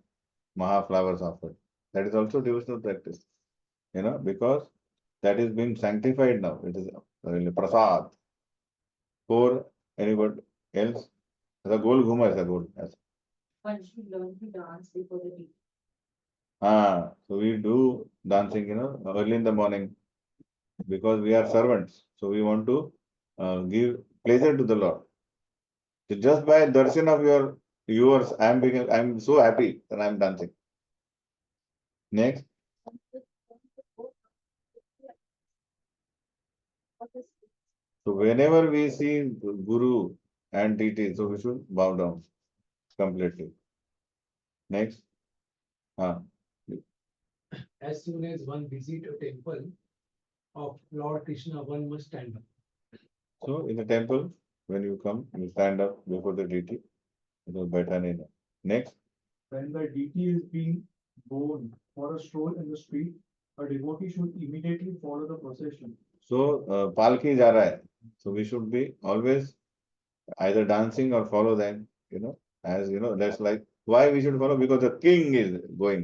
Speaker 1: Maha flowers offered. That is also devotional practice, because that is being sanctified now. It is really prasad for anybody else. The goal ghuma is a goal. Yes.
Speaker 3: One should learn to dance before the deity.
Speaker 1: So we do dancing, early in the morning because we are servants. So we want to give pleasure to the Lord. So just by darshan of yours, I'm so happy that I'm dancing. Next, so whenever we see Guru and deity, so we should bow down completely. Next, ah,
Speaker 4: As soon as one visits a temple of Lord Krishna, one must stand up.
Speaker 1: so in the temple, when you come, you stand up before the deity. It was better in. Next,
Speaker 4: When the deity is being borne for a stroll in the street, a devotee should immediately follow the procession.
Speaker 1: so palki ja raha hai. So we should be always either dancing or follow them. As that's like why we should follow because the king is going.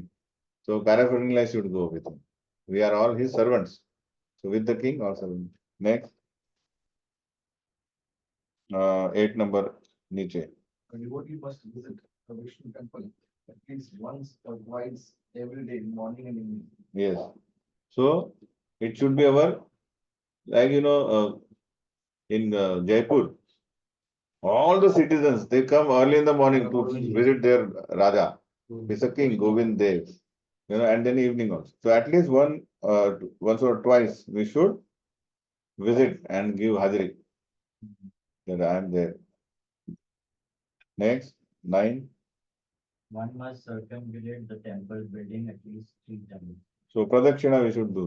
Speaker 1: So paraphernalia should go with him. We are all his servants. So with the king or servant. Next, 8 number niche.
Speaker 5: A devotee must visit a Vishnu temple at least once or twice every day, morning and evening.
Speaker 1: Yes. So it should be our like in Jaipur. All the citizens they come early in the morning to visit their Raja. He's a king, Govind Dev. And then evening also. So at least once or twice we should visit and give Hajri that I am there. Next, 9.
Speaker 6: One must circumambulate the temple building at least 3 times.
Speaker 1: So Pradakshina we should do.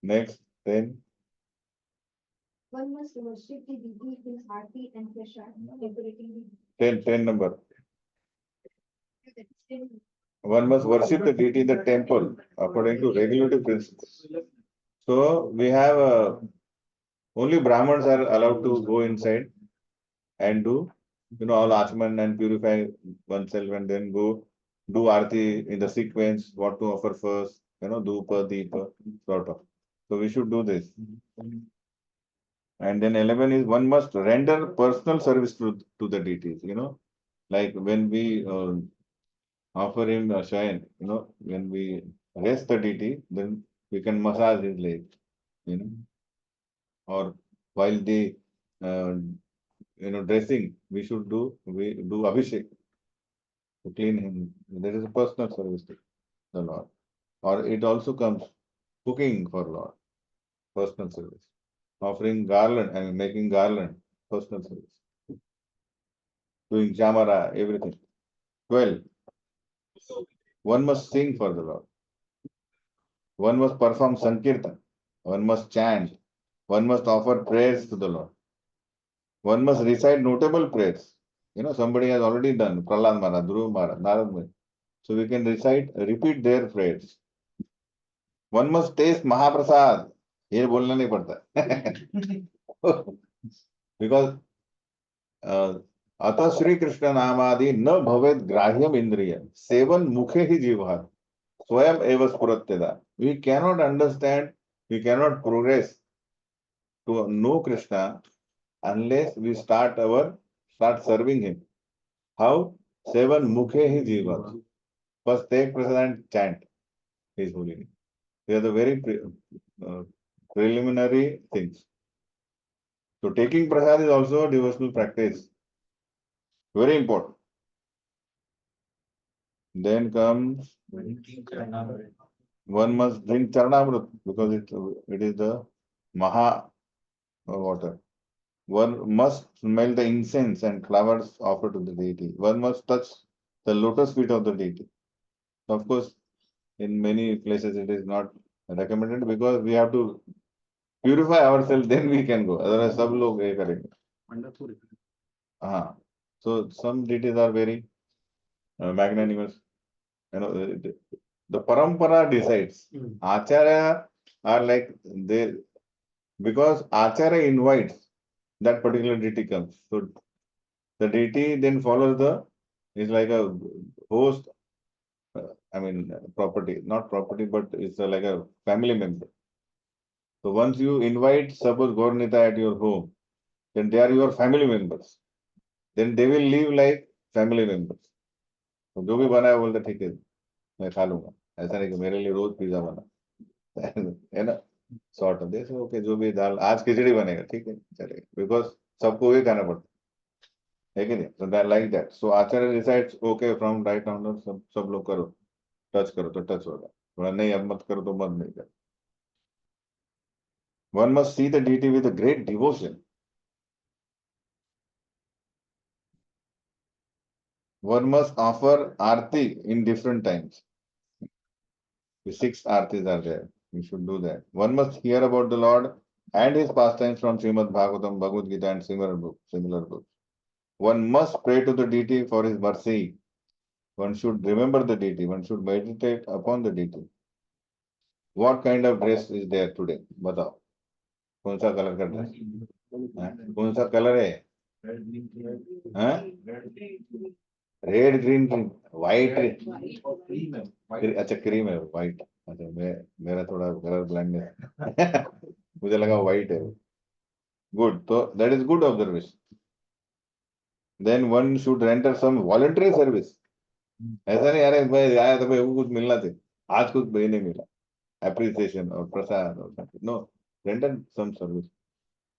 Speaker 1: Next, 10.
Speaker 2: One must worship the deity in Aarti and Prasad, decorating the
Speaker 1: 10 number.
Speaker 2: deity.
Speaker 1: One must worship the deity in the temple according to regulative principles. So we have only Brahmins are allowed to go inside and do all achman and purify oneself and then go do arti in the sequence, what to offer first, dhupa, deepa, sort of. So we should do this. And then 11 is one must render personal service to the deities, like when we offer him a shayan, when we rest the deity, then we can massage his leg, or while the uh, dressing, we do abhishek to clean him. There is a personal service to the Lord. Or it also comes cooking for Lord, personal service. Offering garland and making garland, personal service. Doing jamara, everything. 12. One must sing for the Lord. One must perform sankirtan. One must chant. One must offer prayers to the Lord. One must recite notable prayers. Somebody has already done Prahlad Maharaj, Dhruv Maharaj, Narad Muni. So we can repeat their prayers. One must taste Mahaprasad. ये बोलना नहीं पड़ता because अतः श्री कृष्ण नामादि न भवेद ग्राह्यम इंद्रिय seven मुखे ही जीवहा स्वयं एव स्फुरत्यदा. We cannot understand, we cannot progress to know Krishna unless we start serving him. How? Seven mukhe hi jiva. First take prasad and chant his holy name. They are the very preliminary things. So taking prasad is also a devotional practice. Very important. Then comes one must drink charnamrut because it is the Maha water. One must smell the incense and flowers offered to the deity. One must touch the lotus feet of the deity. Of course, in many places it is not recommended because we have to purify ourselves, then we can go. Otherwise, सब लोग ये करेंगे.
Speaker 5: Wonderful.
Speaker 1: हाँ. So some deities are very magnanimous. You know, the parampara decides. Acharya are like they, because Acharya invites that particular deity comes. So the deity then follows is like a host, property, not property, but it's like a family member. So once you invite, suppose Gornita at your home, then they are your family members. Then they will live like family members. तो जो भी बना है बोलते ठीक है मैं खा लूंगा, ऐसा नहीं कि मेरे लिए रोज पिज्जा बना है ना, सॉर्ट ऑफ दिस ओके, जो भी दाल आज खिचड़ी बनेगा ठीक है चलेगा, बिकॉज सबको वही खाना पड़ता है कि नहीं, so that like that. So Acharya decides okay from right honour सब लोग करो, टच करो तो टच होगा, थोड़ा नहीं अब मत करो तो मत नहीं करो. One must see the deity with a great devotion. One must offer arti in different times. The 6 artis are there. We should do that. One must hear about the Lord and his pastimes from Srimad Bhagavatam, Bhagavad Gita, and similar books. One must pray to the deity for his mercy. One should remember the deity. One should meditate upon the deity. What kind of dress is there today? बताओ कौन सा colour का dress, कौन सा colour है, red green white, अच्छा cream है white, अच्छा मेरा थोड़ा कलर ब्लाइंडनेस मुझे लगा व्हाइट है. गुड, तो that is good observation. Then one should render some voluntary service. ऐसा नहीं अरे मैं आया तो भाई कुछ मिलना थे, आज कुछ भाई नहीं मिला, appreciation or prasad or something. No, render some service.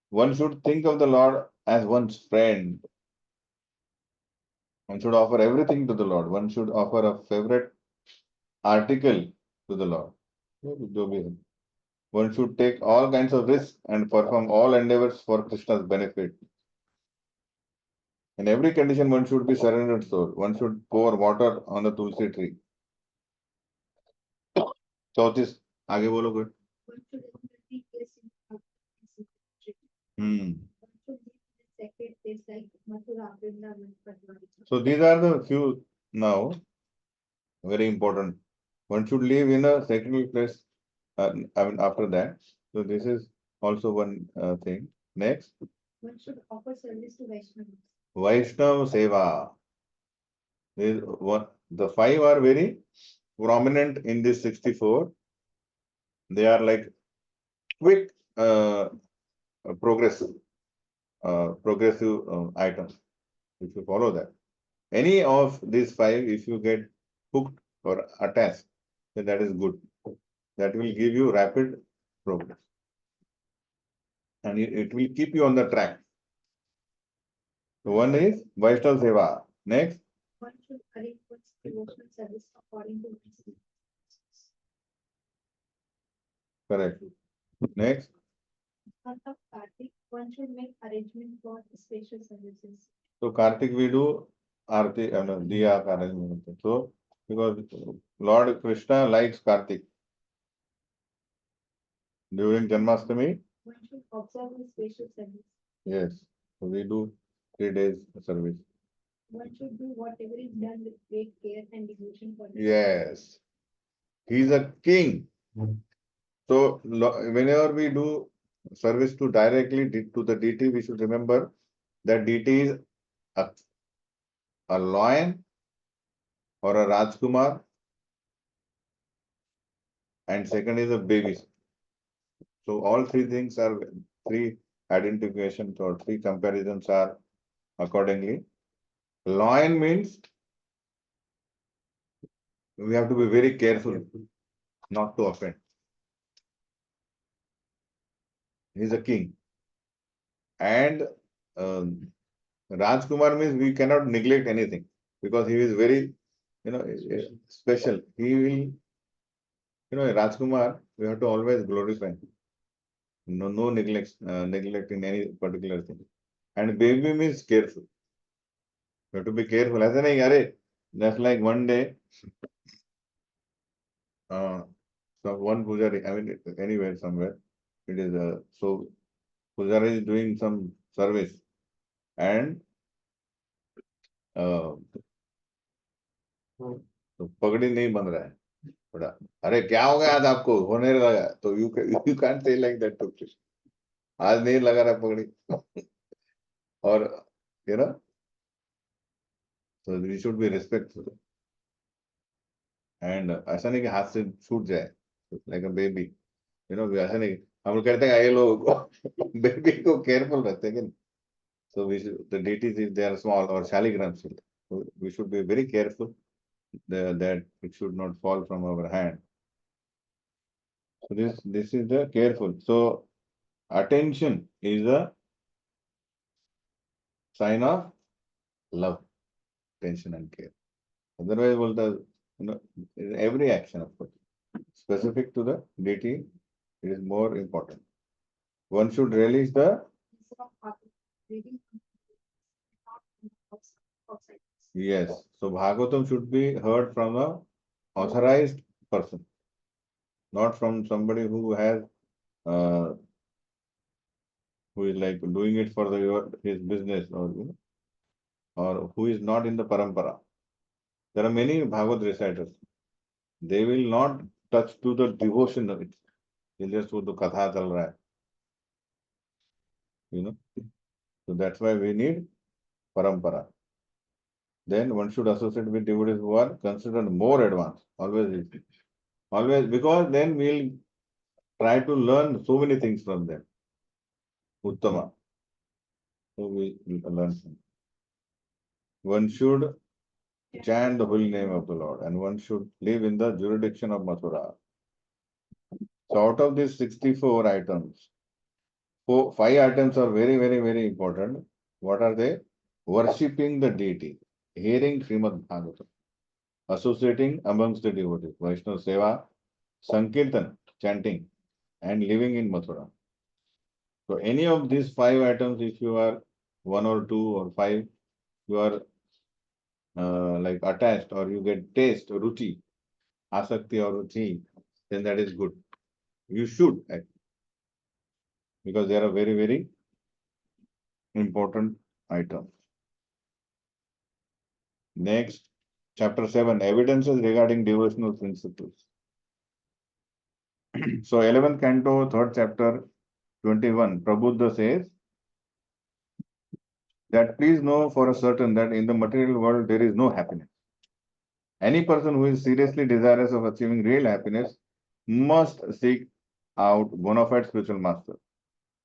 Speaker 1: One should think of the Lord as one's friend. One should offer everything to the Lord. One should offer a favorite article to the Lord. One should take all kinds of risks and perform all endeavors for Krishna's benefit. In every condition, one should be surrendered soul. One should pour water on the tulsi tree. चौथीस आगे बोलो कुछ.
Speaker 2: One should only place in a secret.
Speaker 1: Hmm.
Speaker 2: One should live in a sacred place like Mathura, Vrindavan, Padmani.
Speaker 1: So these are the few now, very important. One should live in a sacred place. After that. So this is also one thing. Next,
Speaker 2: One should offer service to Vaishnavas.
Speaker 1: Vaishnava Seva. This one, the 5 are very prominent in this 64. They are like quick progressive items. If you follow that, any of these 5, if you get hooked or attached, then that is good. That will give you rapid progress. And it will keep you on the track. So one is Vaishnava Seva. Next,
Speaker 2: One should arrange one's devotional service according to one's needs.
Speaker 1: correct. Next,
Speaker 2: Month of Kartik, one should make arrangement for special services.
Speaker 1: so Kartik we do Arti, Diya arrangement. So because Lord Krishna likes Kartik. During Janmashtami,
Speaker 2: One should observe the special service.
Speaker 1: yes, so we do 3 days service.
Speaker 2: One should do whatever is done with great care and devotion for the
Speaker 1: Yes, he is a king. So whenever we do service to directly to the deity, we should remember that deity is a lion or a Rajkumar, and second is a baby. So all 3 things are 3 identifications or 3 comparisons are accordingly. Lion means we have to be very careful not to offend. He is a king. And Rajkumar means we cannot neglect anything because he is very, special. He will, Rajkumar, we have to always glorify. No neglect, neglect in any particular thing. And baby means careful. You have to be careful. As in, just like one day, so one pujari, anywhere, somewhere, it is so pujari is doing some service, and तो पगड़ी नहीं बन रहा है थोड़ा, अरे क्या हो गया आज आपको, होने लगा, तो you can't say like that to Krishna, आज नहीं लगा रहा पगड़ी और यू नो, तो we should be respectful and ऐसा नहीं कि हाथ से छूट जाए like a baby, you know, ऐसा नहीं, हम लोग कहते हैं ये लोग बेबी को केयरफुल रखते हैं, so we should, the deities if they are small or shaligrams, so we should be very careful that it should not fall from our hand. So this is the careful. So attention is a sign of love, attention and care. Otherwise, well, the, you know, every action of course specific to the deity is more important. One should relish the
Speaker 2: Instead of reading outside.
Speaker 1: yes. So Bhagavatam should be heard from a authorized person, not from somebody who has uh, who is like doing it for his business, or you know, or who is not in the parampara. There are many Bhagavad reciters. They will not touch to the devotion of it. They just do the katha chal raha hai, you know. So that's why we need parampara. Then one should associate with devotees who are considered more advanced. Always, because then we'll try to learn so many things from them. Uttama. So we learn from. One should chant the holy name of the Lord, and one should live in the jurisdiction of Mathura. So out of these 64 items, 5 items are very, very, very important. What are they? Worshipping the deity, hearing Srimad Bhagavatam, associating amongst the devotees, Vaishnava Seva, Sankirtan, chanting, and living in Mathura. So any of these 5 items, if you are 1 or 2 or 5, you are like attached, or you get taste, ruchi, asakti or ruchi, then that is good. You should act, because they are a very, very important item. Next, chapter 7, evidences regarding devotional principles. So 11th canto, 3rd chapter, 21, Prabuddha says that please know for a certain that in the material world there is no happiness. Any person who is seriously desirous of achieving real happiness must seek out bona fide spiritual master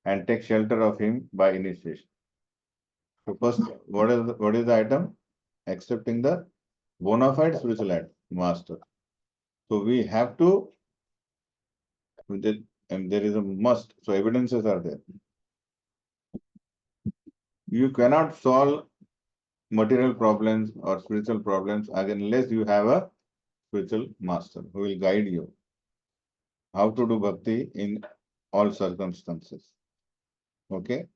Speaker 1: and take shelter of him by initiation. So first, what is the item? Accepting the bona fide spiritual master. So we have to, and there is a must. So evidences are there. You cannot solve material problems or spiritual problems unless you have a spiritual master who will guide you how to do bhakti in all circumstances. Okay.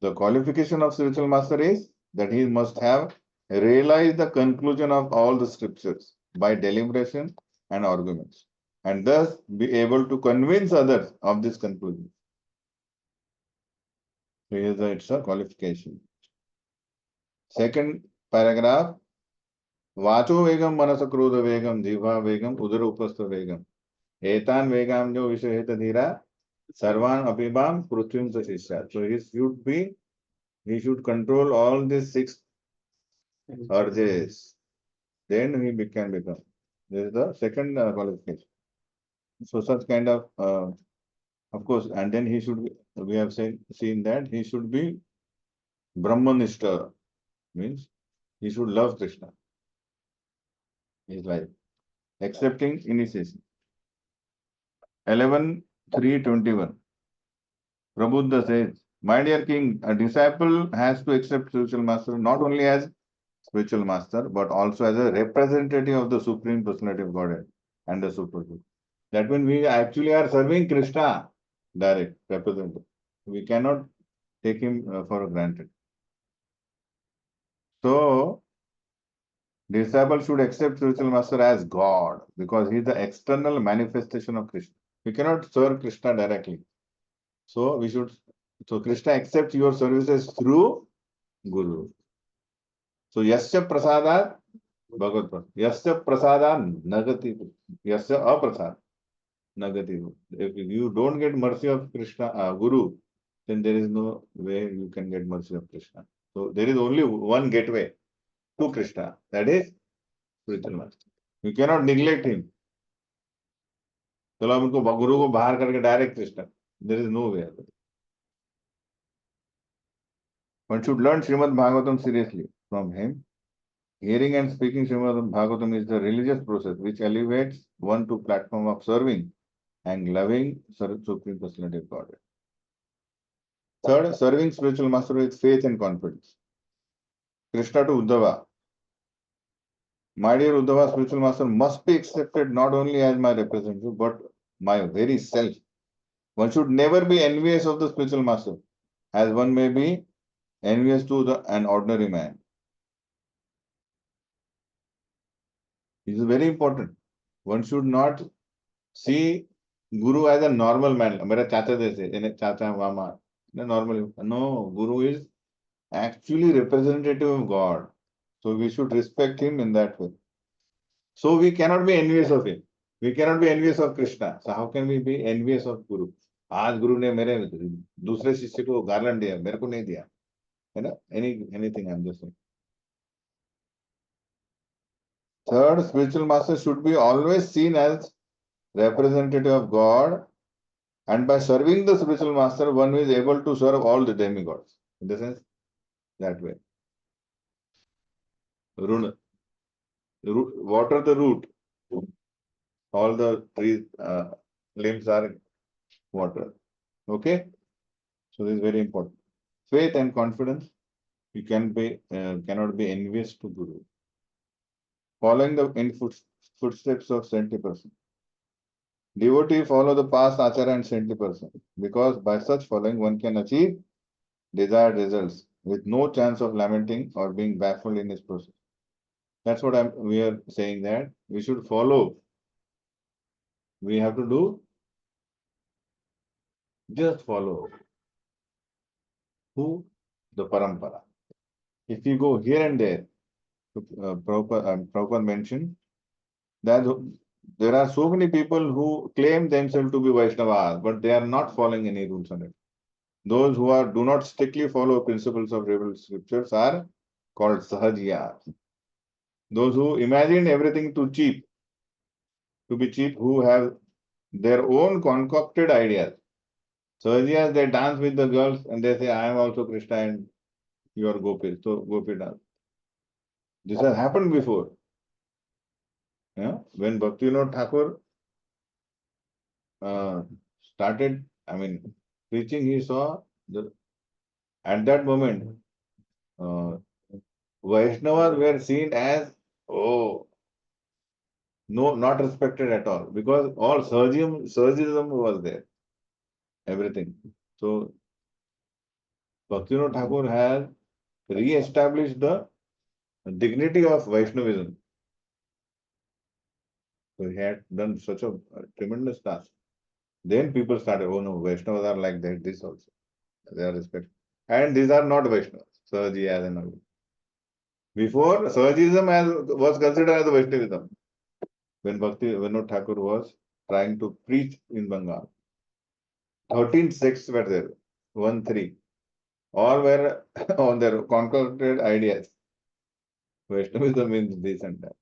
Speaker 1: The qualification of spiritual master is that he must have realized the conclusion of all the scriptures by deliberation and arguments, and thus be able to convince others of this conclusion. So here's it's a qualification. Second paragraph, वाचो वेगम मनस क्रोध वेगम जिह्वा वेगम उदर उपस्थ वेगम एतान वेगाम जो विषय धीरा सर्वान अपिबाम पृथ्वी शिष्या. So he should control all these 6 urges. Then he can become. This is the second qualification. So such kind of course, and then he should be, we have seen that he should be Brahmanishta, means he should love Krishna, his life, accepting initiation. 11.3.21. Prabuddha says, my dear king, a disciple has to accept spiritual master not only as spiritual master, but also as a representative of the Supreme Personality of Godhead and the Superguru. That means we actually are serving Krishna, direct representative. We cannot take him for granted. So, disciple should accept spiritual master as God, because he is the external manifestation of Krishna. We cannot serve Krishna directly. So we should, so Krishna accepts your services through Guru. So Yasya Prasada Bhagavad Prasad. Yasya Prasada Nagati. Yasya Aprasad Nagati. If you don't get mercy of Krishna, Guru, then there is no way you can get mercy of Krishna. So there is only one gateway to Krishna, that is spiritual master. You cannot neglect him. चलो हम उनको गुरु को बाहर करके direct Krishna, there is no way. One should learn Srimad Bhagavatam seriously from him. Hearing and speaking Srimad Bhagavatam is the religious process which elevates one to platform of serving and loving Supreme Personality of Godhead. Third, serving spiritual master with faith and confidence. Krishna to Uddhava. My dear Uddhava, spiritual master must be accepted not only as my representative but my very self. One should never be envious of the spiritual master, as one may be envious to an ordinary man. This is very important. One should not see Guru as a normal man. मेरा चाचा जैसे, चाचा मामा, normal. No, Guru is actually representative of God. So we should respect him in that way. So we cannot be envious of him. We cannot be envious of Krishna. So how can we be envious of Guru? आज गुरु ने मेरे दूसरे शिष्य को garland दिया, मेरे को नहीं दिया, है ना? Anything I'm just saying. Third, spiritual master should be always seen as representative of God, and by serving the spiritual master, one is able to serve all the demigods. In the sense, that way. Runa. Water the root. All the trees, limbs are water. Okay? So this is very important. Faith and confidence. You cannot be envious to Guru. Following the footsteps of saintly person. Devotee follow the past achara and saintly person, because by such following one can achieve desired results with no chance of lamenting or being baffled in his process. That's what we are saying, that we should follow. We have to do just follow. Who? The parampara. If you go here and there, Prabhupada mentioned that there are so many people who claim themselves to be Vaishnavas, but they are not following any rules on it. Those who do not strictly follow principles of revealed scriptures are called sahajiyas. Those who imagine everything to be cheap, who have their own concocted ideas. Sahajiyas, they dance with the girls and they say, I am also Krishna and you are Gopi. So Gopi dance. This has happened before. Yeah? When Bhaktivinoda Thakur started, preaching, he saw at that moment, Vaishnavas were seen as, no, not respected at all, because all Surgism was there, everything. So Bhaktivinoda Thakur has re-established the dignity of Vaishnavism. So he had done such a tremendous task. Then people started, oh no, Vaishnavas are like that, this also. They are respected. And these are not Vaishnavas, Surjiyas and all. Before, Surgism was considered as a Vaishnavism. When Bhaktivinoda Thakur was trying to preach in Bengal. 13 sects were there, 1-3. All were on their concocted ideas. Vaishnavism means this and that.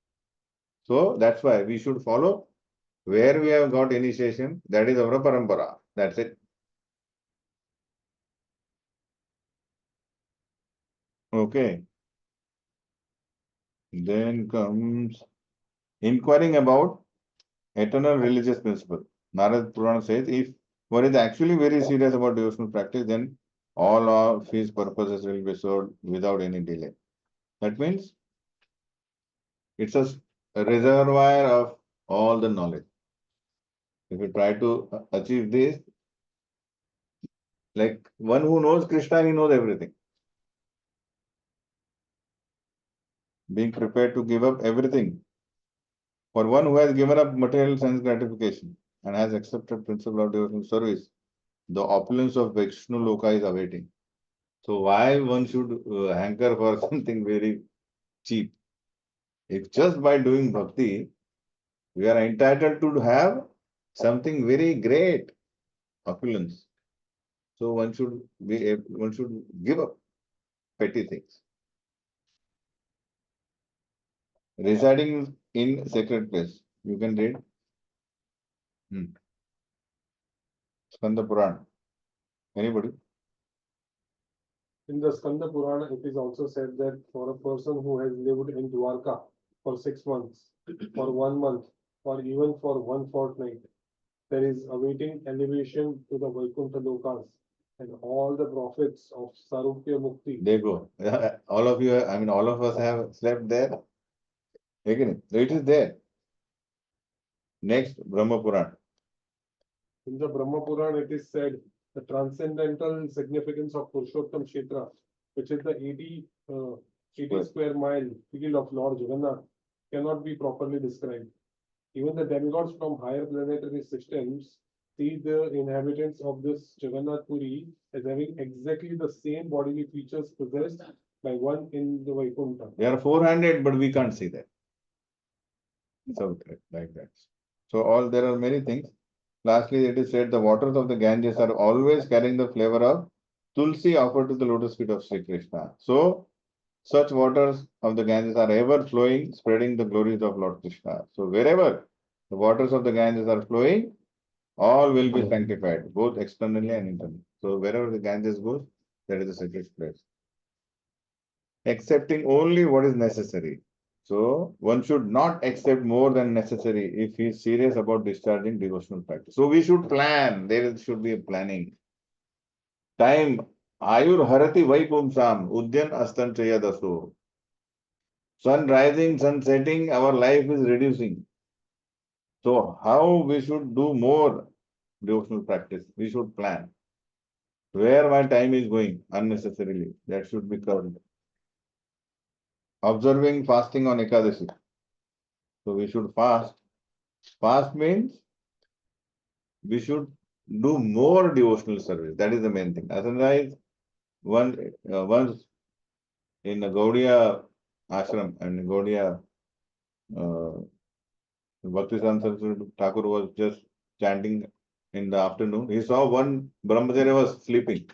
Speaker 1: So that's why we should follow where we have got initiation, that is our parampara. That's it. Okay. Then comes inquiring about eternal religious principle. Narad Purana says, if one is actually very serious about devotional practice, then all of his purposes will be served without any delay. That means it's a reservoir of all the knowledge. If you try to achieve this, like one who knows Krishna, he knows everything. Being prepared to give up everything. For one who has given up material sense gratification and has accepted principle of devotional service, the opulence of Vishnu Loka is awaiting. So why one should hanker for something very cheap? If just by doing bhakti, we are entitled to have something very great, opulence. So one should give up petty things. Residing in sacred place. You can read. Skanda Puran. Anybody?
Speaker 7: In the Skanda Purana, it is also said that for a person who has lived in Dwarka for 6 months, for 1 month, or even for one fortnight, there is awaiting elevation to the Vaikuntha Lokas, and all the prophets of Sarupya Mukti.
Speaker 1: They go. All of you, I mean, all of us have slept there. Again, it is there. Next, Brahma Puran.
Speaker 7: In the Brahma Purana, it is said the transcendental significance of Purushottam Kshetra, which is the 80 square mile field of Lord Jagannath, cannot be properly described. Even the demigods from higher planetary systems see the inhabitants of this Jagannath Puri as having exactly the same bodily features possessed by one in the Vaikuntha.
Speaker 1: There are 400, but we can't see that. So, like that. So, there are many things. Lastly, it is said the waters of the Ganges are always carrying the flavor of Tulsi offered to the lotus feet of Sri Krishna. So, such waters of the Ganges are ever flowing, spreading the glories of Lord Krishna. So, wherever the waters of the Ganges are flowing, all will be sanctified, both externally and internally. So, wherever the Ganges goes, that is a sacred place. Accepting only what is necessary. So, one should not accept more than necessary if he is serious about discharging devotional practice. So, we should plan. There should be a planning. Time. Ayur harati vaikumsam. Udyan astan chayadaso. Sun rising, sun setting, our life is reducing. So, how we should do more devotional practice? We should plan. Where my time is going unnecessarily, that should be covered. Observing fasting on Ekadashi. So we should fast. Fast means we should do more devotional service. That is the main thing. Otherwise, once in a Gaudiya ashram and Gaudiya Bhakti Saraswati Thakur was just chanting in the afternoon. He saw one Brahmacharya was sleeping.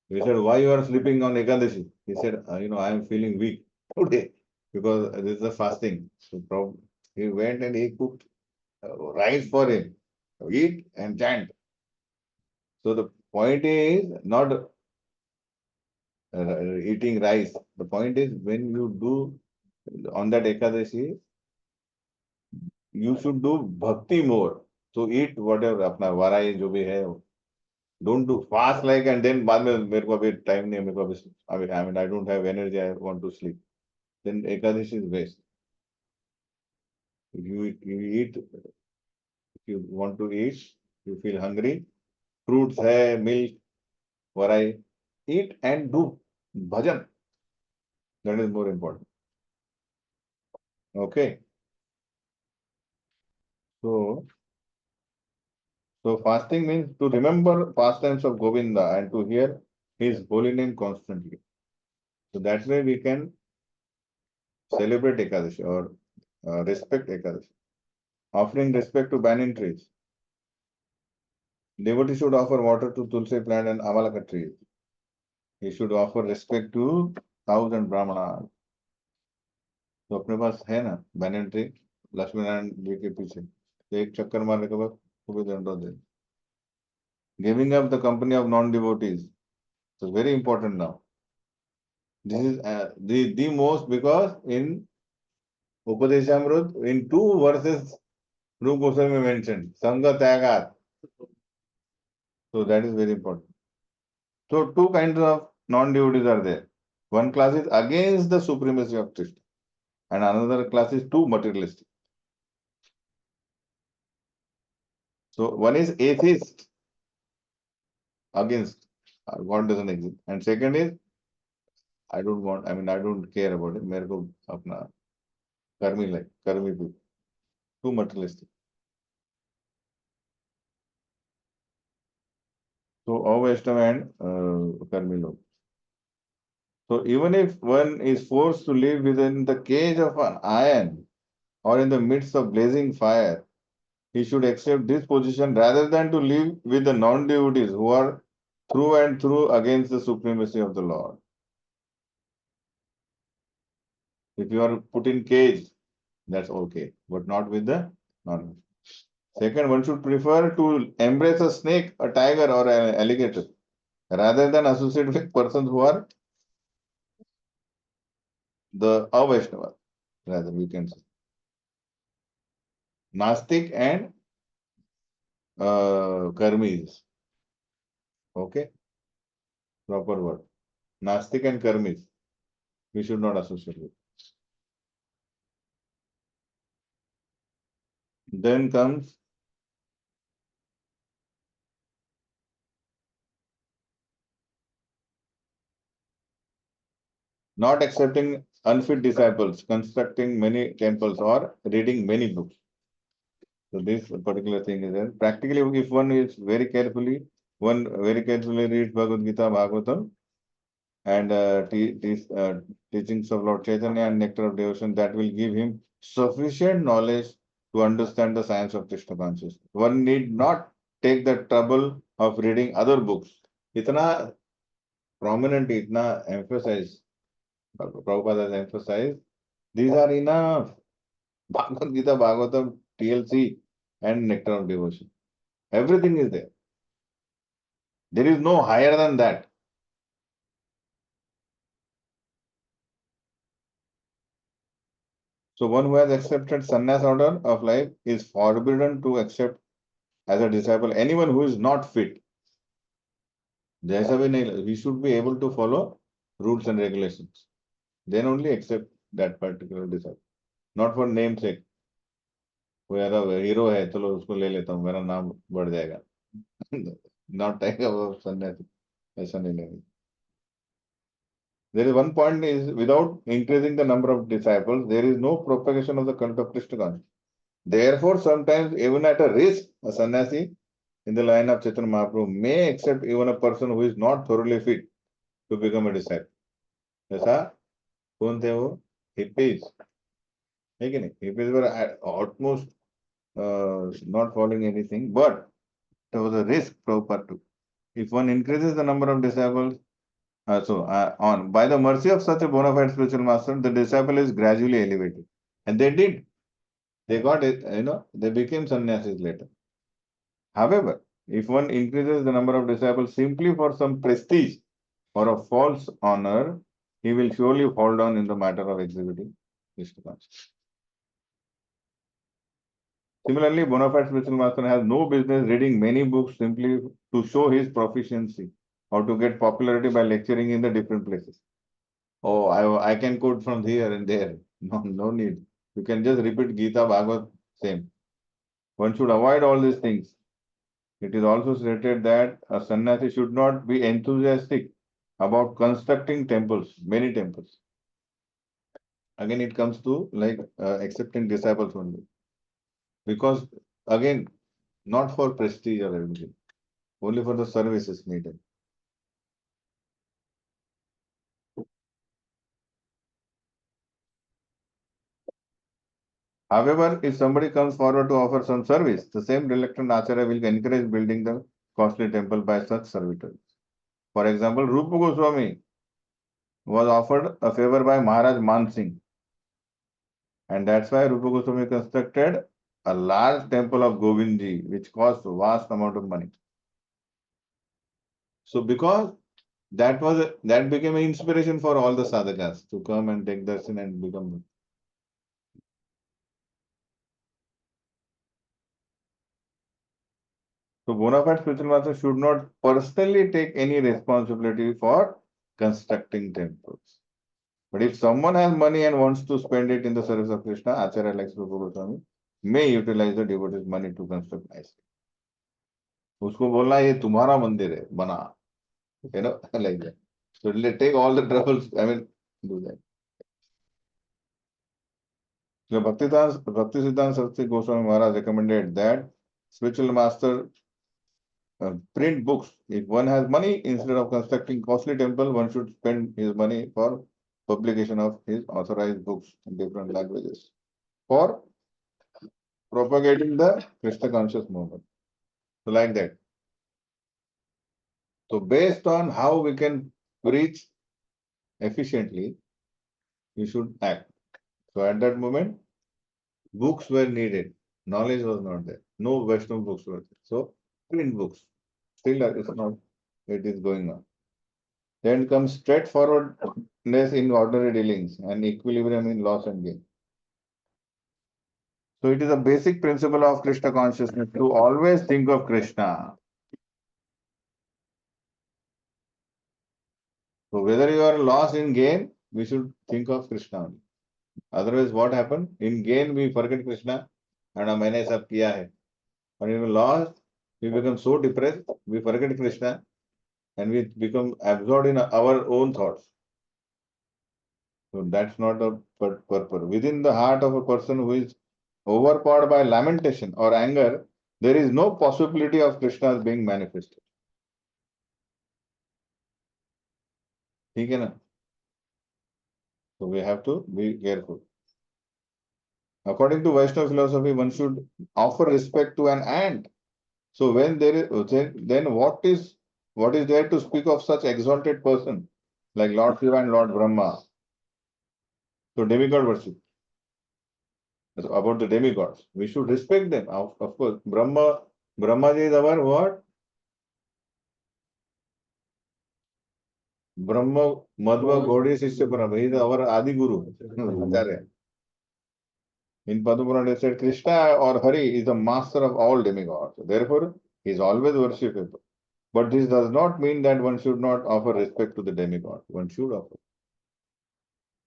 Speaker 1: He said, "Why you are sleeping on Ekadashi?" He said, I am feeling weak today because this is a fasting. So he went and he cooked rice for him. Eat and chant. So the point is not eating rice. The point is when you do on that Ekadashi, you should do bhakti more. So eat whatever अपना वाराई जो भी है. Don't do fast like and then बाद में मेरे को अभी time नहीं है मेरे को अभी I mean I don't have energy. I want to sleep. Then Ekadashi is waste. If you eat, if you want to eat, you feel hungry. Fruits है, milk, varai. Eat and do bhajan. That is more important. Okay. So fasting means to remember pastimes of Govinda and to hear his holy name constantly. So that's why we can celebrate Ekadashi or respect Ekadashi. Offering respect to banyan trees. Devotee should offer water to Tulsi plant and Amalaka trees. He should offer respect to cows and brahmanas. तो अपने पास है ना banyan tree Lakshmi Narayan ji के पीछे एक चक्कर मारने के बाद वो भी दंडों दे giving up the company of non devotees so very important now. This is the most because in Upadeshamrut in 2 verses Rupa Goswami mentioned Sangha Tyagat. So that is very important. So 2 kinds of non-devotees are there. One class is against the supremacy of Krishna and another class is too materialistic. So one is atheist against God doesn't exist. And second is I don't care about it. मेरे को अपना कर्मी people. Too materialistic. So अवैष्णव and कर्मी लोग. So even if one is forced to live within the cage of an iron or in the midst of blazing fire, he should accept this position rather than to live with the non-devotees who are through and through against the supremacy of the Lord. If you are put in cage, that's okay, but not with the non. Second, one should prefer to embrace a snake, a tiger, or an alligator rather than associate with persons who are the Avaishnava, rather we can say. Nastik and Karmis. Okay, proper word. Nastik and Karmis. We should not associate with. Then comes not accepting unfit disciples, constructing many temples, or reading many books. So this particular thing is there. Practically, if one is one very carefully reads Bhagavad Gita, Bhagavatam, and teachings of Lord Chaitanya and Nectar of Devotion, that will give him sufficient knowledge to understand the science of Krishna consciousness. One need not take the trouble of reading other books. Itna prominent, itna emphasize, Prabhupada has emphasized, these are enough. Bhagavad Gita, Bhagavatam, TLC, and Nectar of Devotion. Everything is there. There is no higher than that. So one who has accepted sannyas order of life is forbidden to accept as a disciple anyone who is not fit. जैसा भी नहीं, we should be able to follow rules and regulations. Then only accept that particular disciple. Not for namesake. वो यार hero है, चलो उसको ले लेता हूँ, मेरा नाम बढ़ जाएगा. Not take a sannyasi. ऐसा नहीं लेंगे. There is one point is without increasing the number of disciples, there is no propagation of the cult of Krishna consciousness. Therefore, sometimes even at a risk, a sannyasi in the line of Chaitanya Mahaprabhu may accept even a person who is not thoroughly fit to become a disciple. ऐसा कौन थे वो? Hippies. है कि नहीं? Hippies were at utmost not following anything, but there was a risk Prabhupada took. If one increases the number of disciples, by the mercy of such a bona fide spiritual master, the disciple is gradually elevated. And they did. They got it, they became sannyasis later. However, if one increases the number of disciples simply for some prestige or a false honor, he will surely fall down in the matter of executing Krishna consciousness. Similarly, bona fide spiritual master has no business reading many books simply to show his proficiency or to get popularity by lecturing in the different places. Oh, I can quote from here and there. No need. You can just repeat Gita, Bhagavad, same. One should avoid all these things. It is also stated that a sannyasi should not be enthusiastic about constructing temples, many temples. Again, it comes to like accepting disciples only. Because again, not for prestige or anything, only for the services needed. However, if somebody comes forward to offer some service, the same reluctant acharya will encourage building the costly temple by such servitors. For example, Rupa Goswami was offered a favor by Maharaj Man Singh. And that's why Rupa Goswami constructed a large temple of Govindji, which cost a vast amount of money. So because that became an inspiration for all the sadhakas to come and take darshan and become. So bona fide spiritual master should not personally take any responsibility for constructing temples. But if someone has money and wants to spend it in the service of Krishna, Acharya like Rupa Goswami may utilize the devotee's money to construct nicely. उसको बोलना ये तुम्हारा मंदिर है बना, like that. So take all the troubles. I mean, do that. So Bhakti Siddhanta Saraswati Goswami Maharaj recommended that spiritual master print books. If one has money, instead of constructing costly temple, one should spend his money for publication of his authorized books in different languages for propagating the Krishna conscious movement. So like that. So based on how we can reach efficiently, we should act. So at that moment, books were needed. Knowledge was not there. No Vaishnava books were there. So print books. Still it's not, it is going on. Then comes straightforwardness in ordinary dealings and equilibrium in loss and gain. So it is a basic principle of Krishna consciousness to always think of Krishna. So whether you are lost in gain, we should think of Krishna only. Otherwise, what happened? In gain, we forget Krishna and maine sab kiya hai. When we lost, we become so depressed, we forget Krishna and we become absorbed in our own thoughts. So that's not a purpose. Within the heart of a person who is overpowered by lamentation or anger, there is no possibility of Krishna being manifested. ठीक है ना? So we have to be careful. According to Vaishnava philosophy, one should offer respect to an ant. So when there is, then what is there to speak of such exalted person like Lord Shiva and Lord Brahma? So demigod worship. So about the demigods, we should respect them. Of course, Brahmaji is our what? Brahma Madhva Gaudiya Shishya Parama. He is our Adi Guru, Acharya. In Padma Purana it said Krishna or Hari is the master of all demigods. Therefore, he is always worshipable. But this does not mean that one should not offer respect to the demigod. One should offer.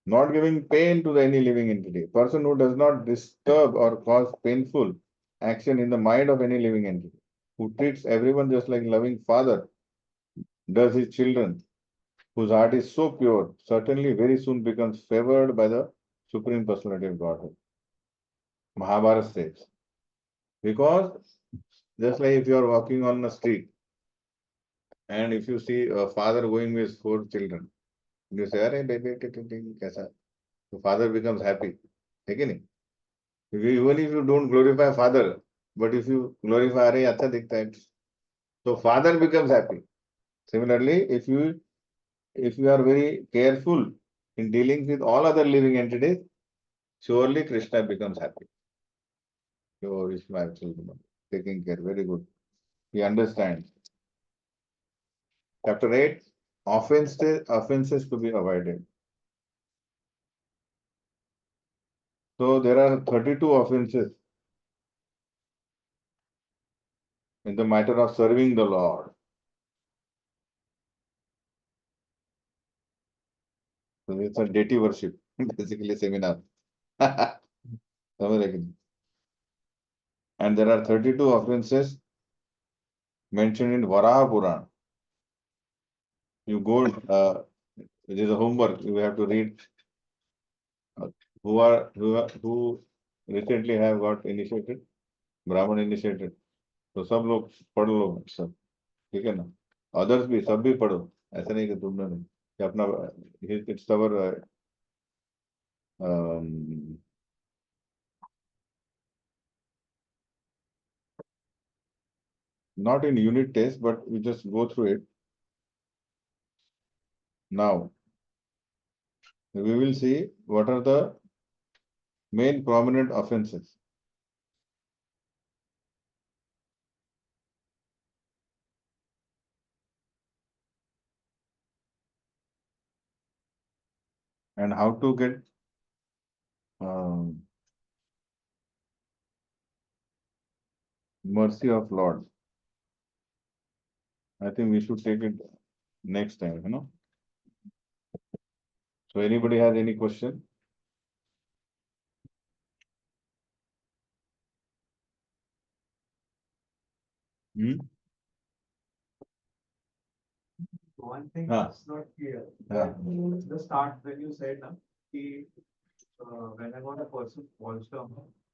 Speaker 1: Not giving pain to any living entity. Person who does not disturb or cause painful action in the mind of any living entity. Who treats everyone just like loving father does his children, whose heart is so pure, certainly very soon becomes favored by the Supreme Personality of Godhead. Mahabharata says. Because just like if you are walking on the street and if you see a father going with 4 children, you say, "Arey baby, kaisa?" The father becomes happy. Even if you don't glorify father, but if you glorify, "Arey acha dikhta hai," so father becomes happy. Similarly, if you are very careful in dealing with all other living entities, surely Krishna becomes happy. So Vishnu actually taking care, very good. He understands. Chapter 8, offenses to be avoided. So there are 32 offenses in the matter of serving the Lord. So it's a deity worship, basically seminar. And there are 32 offenses mentioned in Varaha Purana. You go, it is a homework, you have to read who recently have got initiated, Brahman initiated. तो सब लोग पढ़ लो सब, ठीक है ना? Others भी सब भी पढ़ो, ऐसा नहीं कि तुमने नहीं कि अपना it's our not in unit test, but we just go through it. Now, we will see what are the main prominent offenses. And how to get mercy of Lord. I think we should take it next time, you know. So anybody has any question? Hmm?
Speaker 4: One thing
Speaker 1: Ah.
Speaker 4: that's not clear.
Speaker 1: Ah.
Speaker 4: The start when you said na, कि, whenever a person falls down,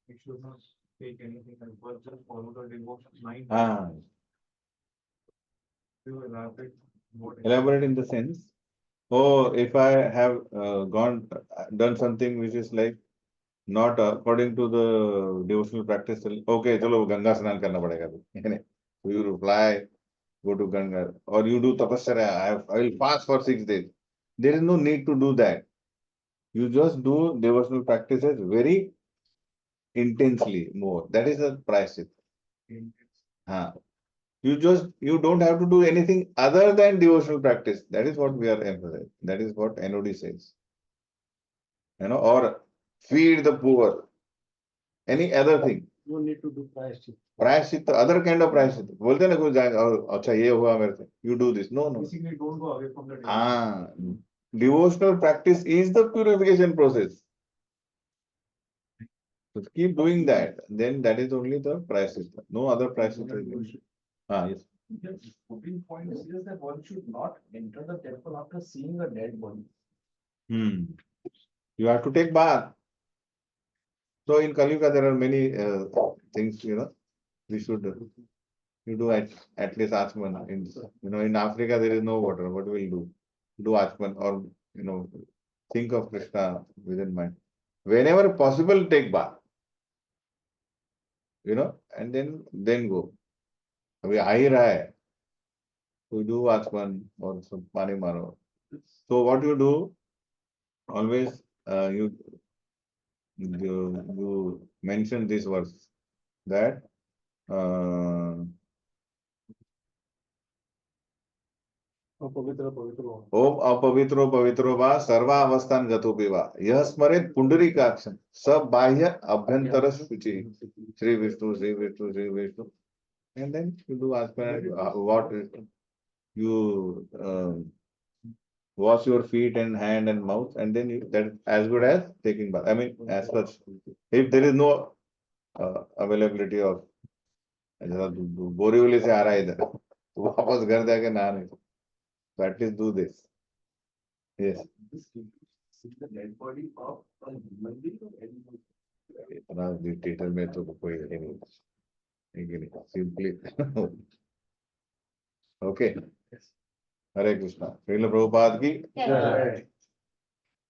Speaker 4: he should not take anything and first just follow the devotion mind.
Speaker 1: Ah.
Speaker 5: You elaborate more.
Speaker 1: Elaborate in the sense, oh, if I have done something which is like not according to the devotional practice, okay, chalo Ganga स्नान करना पड़ेगा अभी. So you reply, go to Ganga, or you do tapasya. I will fast for 6 days. There is no need to do that. You just do devotional practices very intensely more. That is a prayashit. You don't have to do anything other than devotional practice. That is what we are emphasizing. That is what NOD says. Or feed the poor. Any other thing.
Speaker 7: You need to do prayashit.
Speaker 1: Prayashit, other kind of prayashit. बोलते हैं ना कोई जाएगा, अच्छा ये हुआ मेरे से. You do this. No.
Speaker 4: Basically, don't go away from the.
Speaker 1: Devotional practice is the purification process. So keep doing that. Then that is only the prayashit. No other prayashit. Yes.
Speaker 5: The 14 point says that one should not enter the temple after seeing a dead body.
Speaker 1: You have to take bath. So in Kali Yuga, there are many things, we should you do at least Achman. In Africa, there is no water. What will do? Do Achman, or, think of Krishna within mind. Whenever possible, take bath. And then go. अभी आ ही रहा है. We do Achman or some Pani Maro. So what you do, always you mention this verse that
Speaker 7: पवित्र पवित्र हो.
Speaker 1: ओम अपवित्रो पवित्रो वा सर्वावस्थान गतोपि वा यह स्मरेत पुंडरीकाक्षं सब बाह्य अभ्यंतर शुचि Shri Vishnu Shri Vishnu Shri Vishnu. And then you do what you wash your feet and hand and mouth, and then that as good as taking bath. I mean, as such, if there is no availability of Borivali से आ रहा है इधर, तो वापस घर जाके नहाने. So at least do this. Yes.
Speaker 5: See the dead body of a human being or animal.
Speaker 1: इतना डिटेल में तो कोई है नहीं. Simply. Okay. हरे कृष्णा. श्रील प्रभुपाद की.
Speaker 2: Yeah.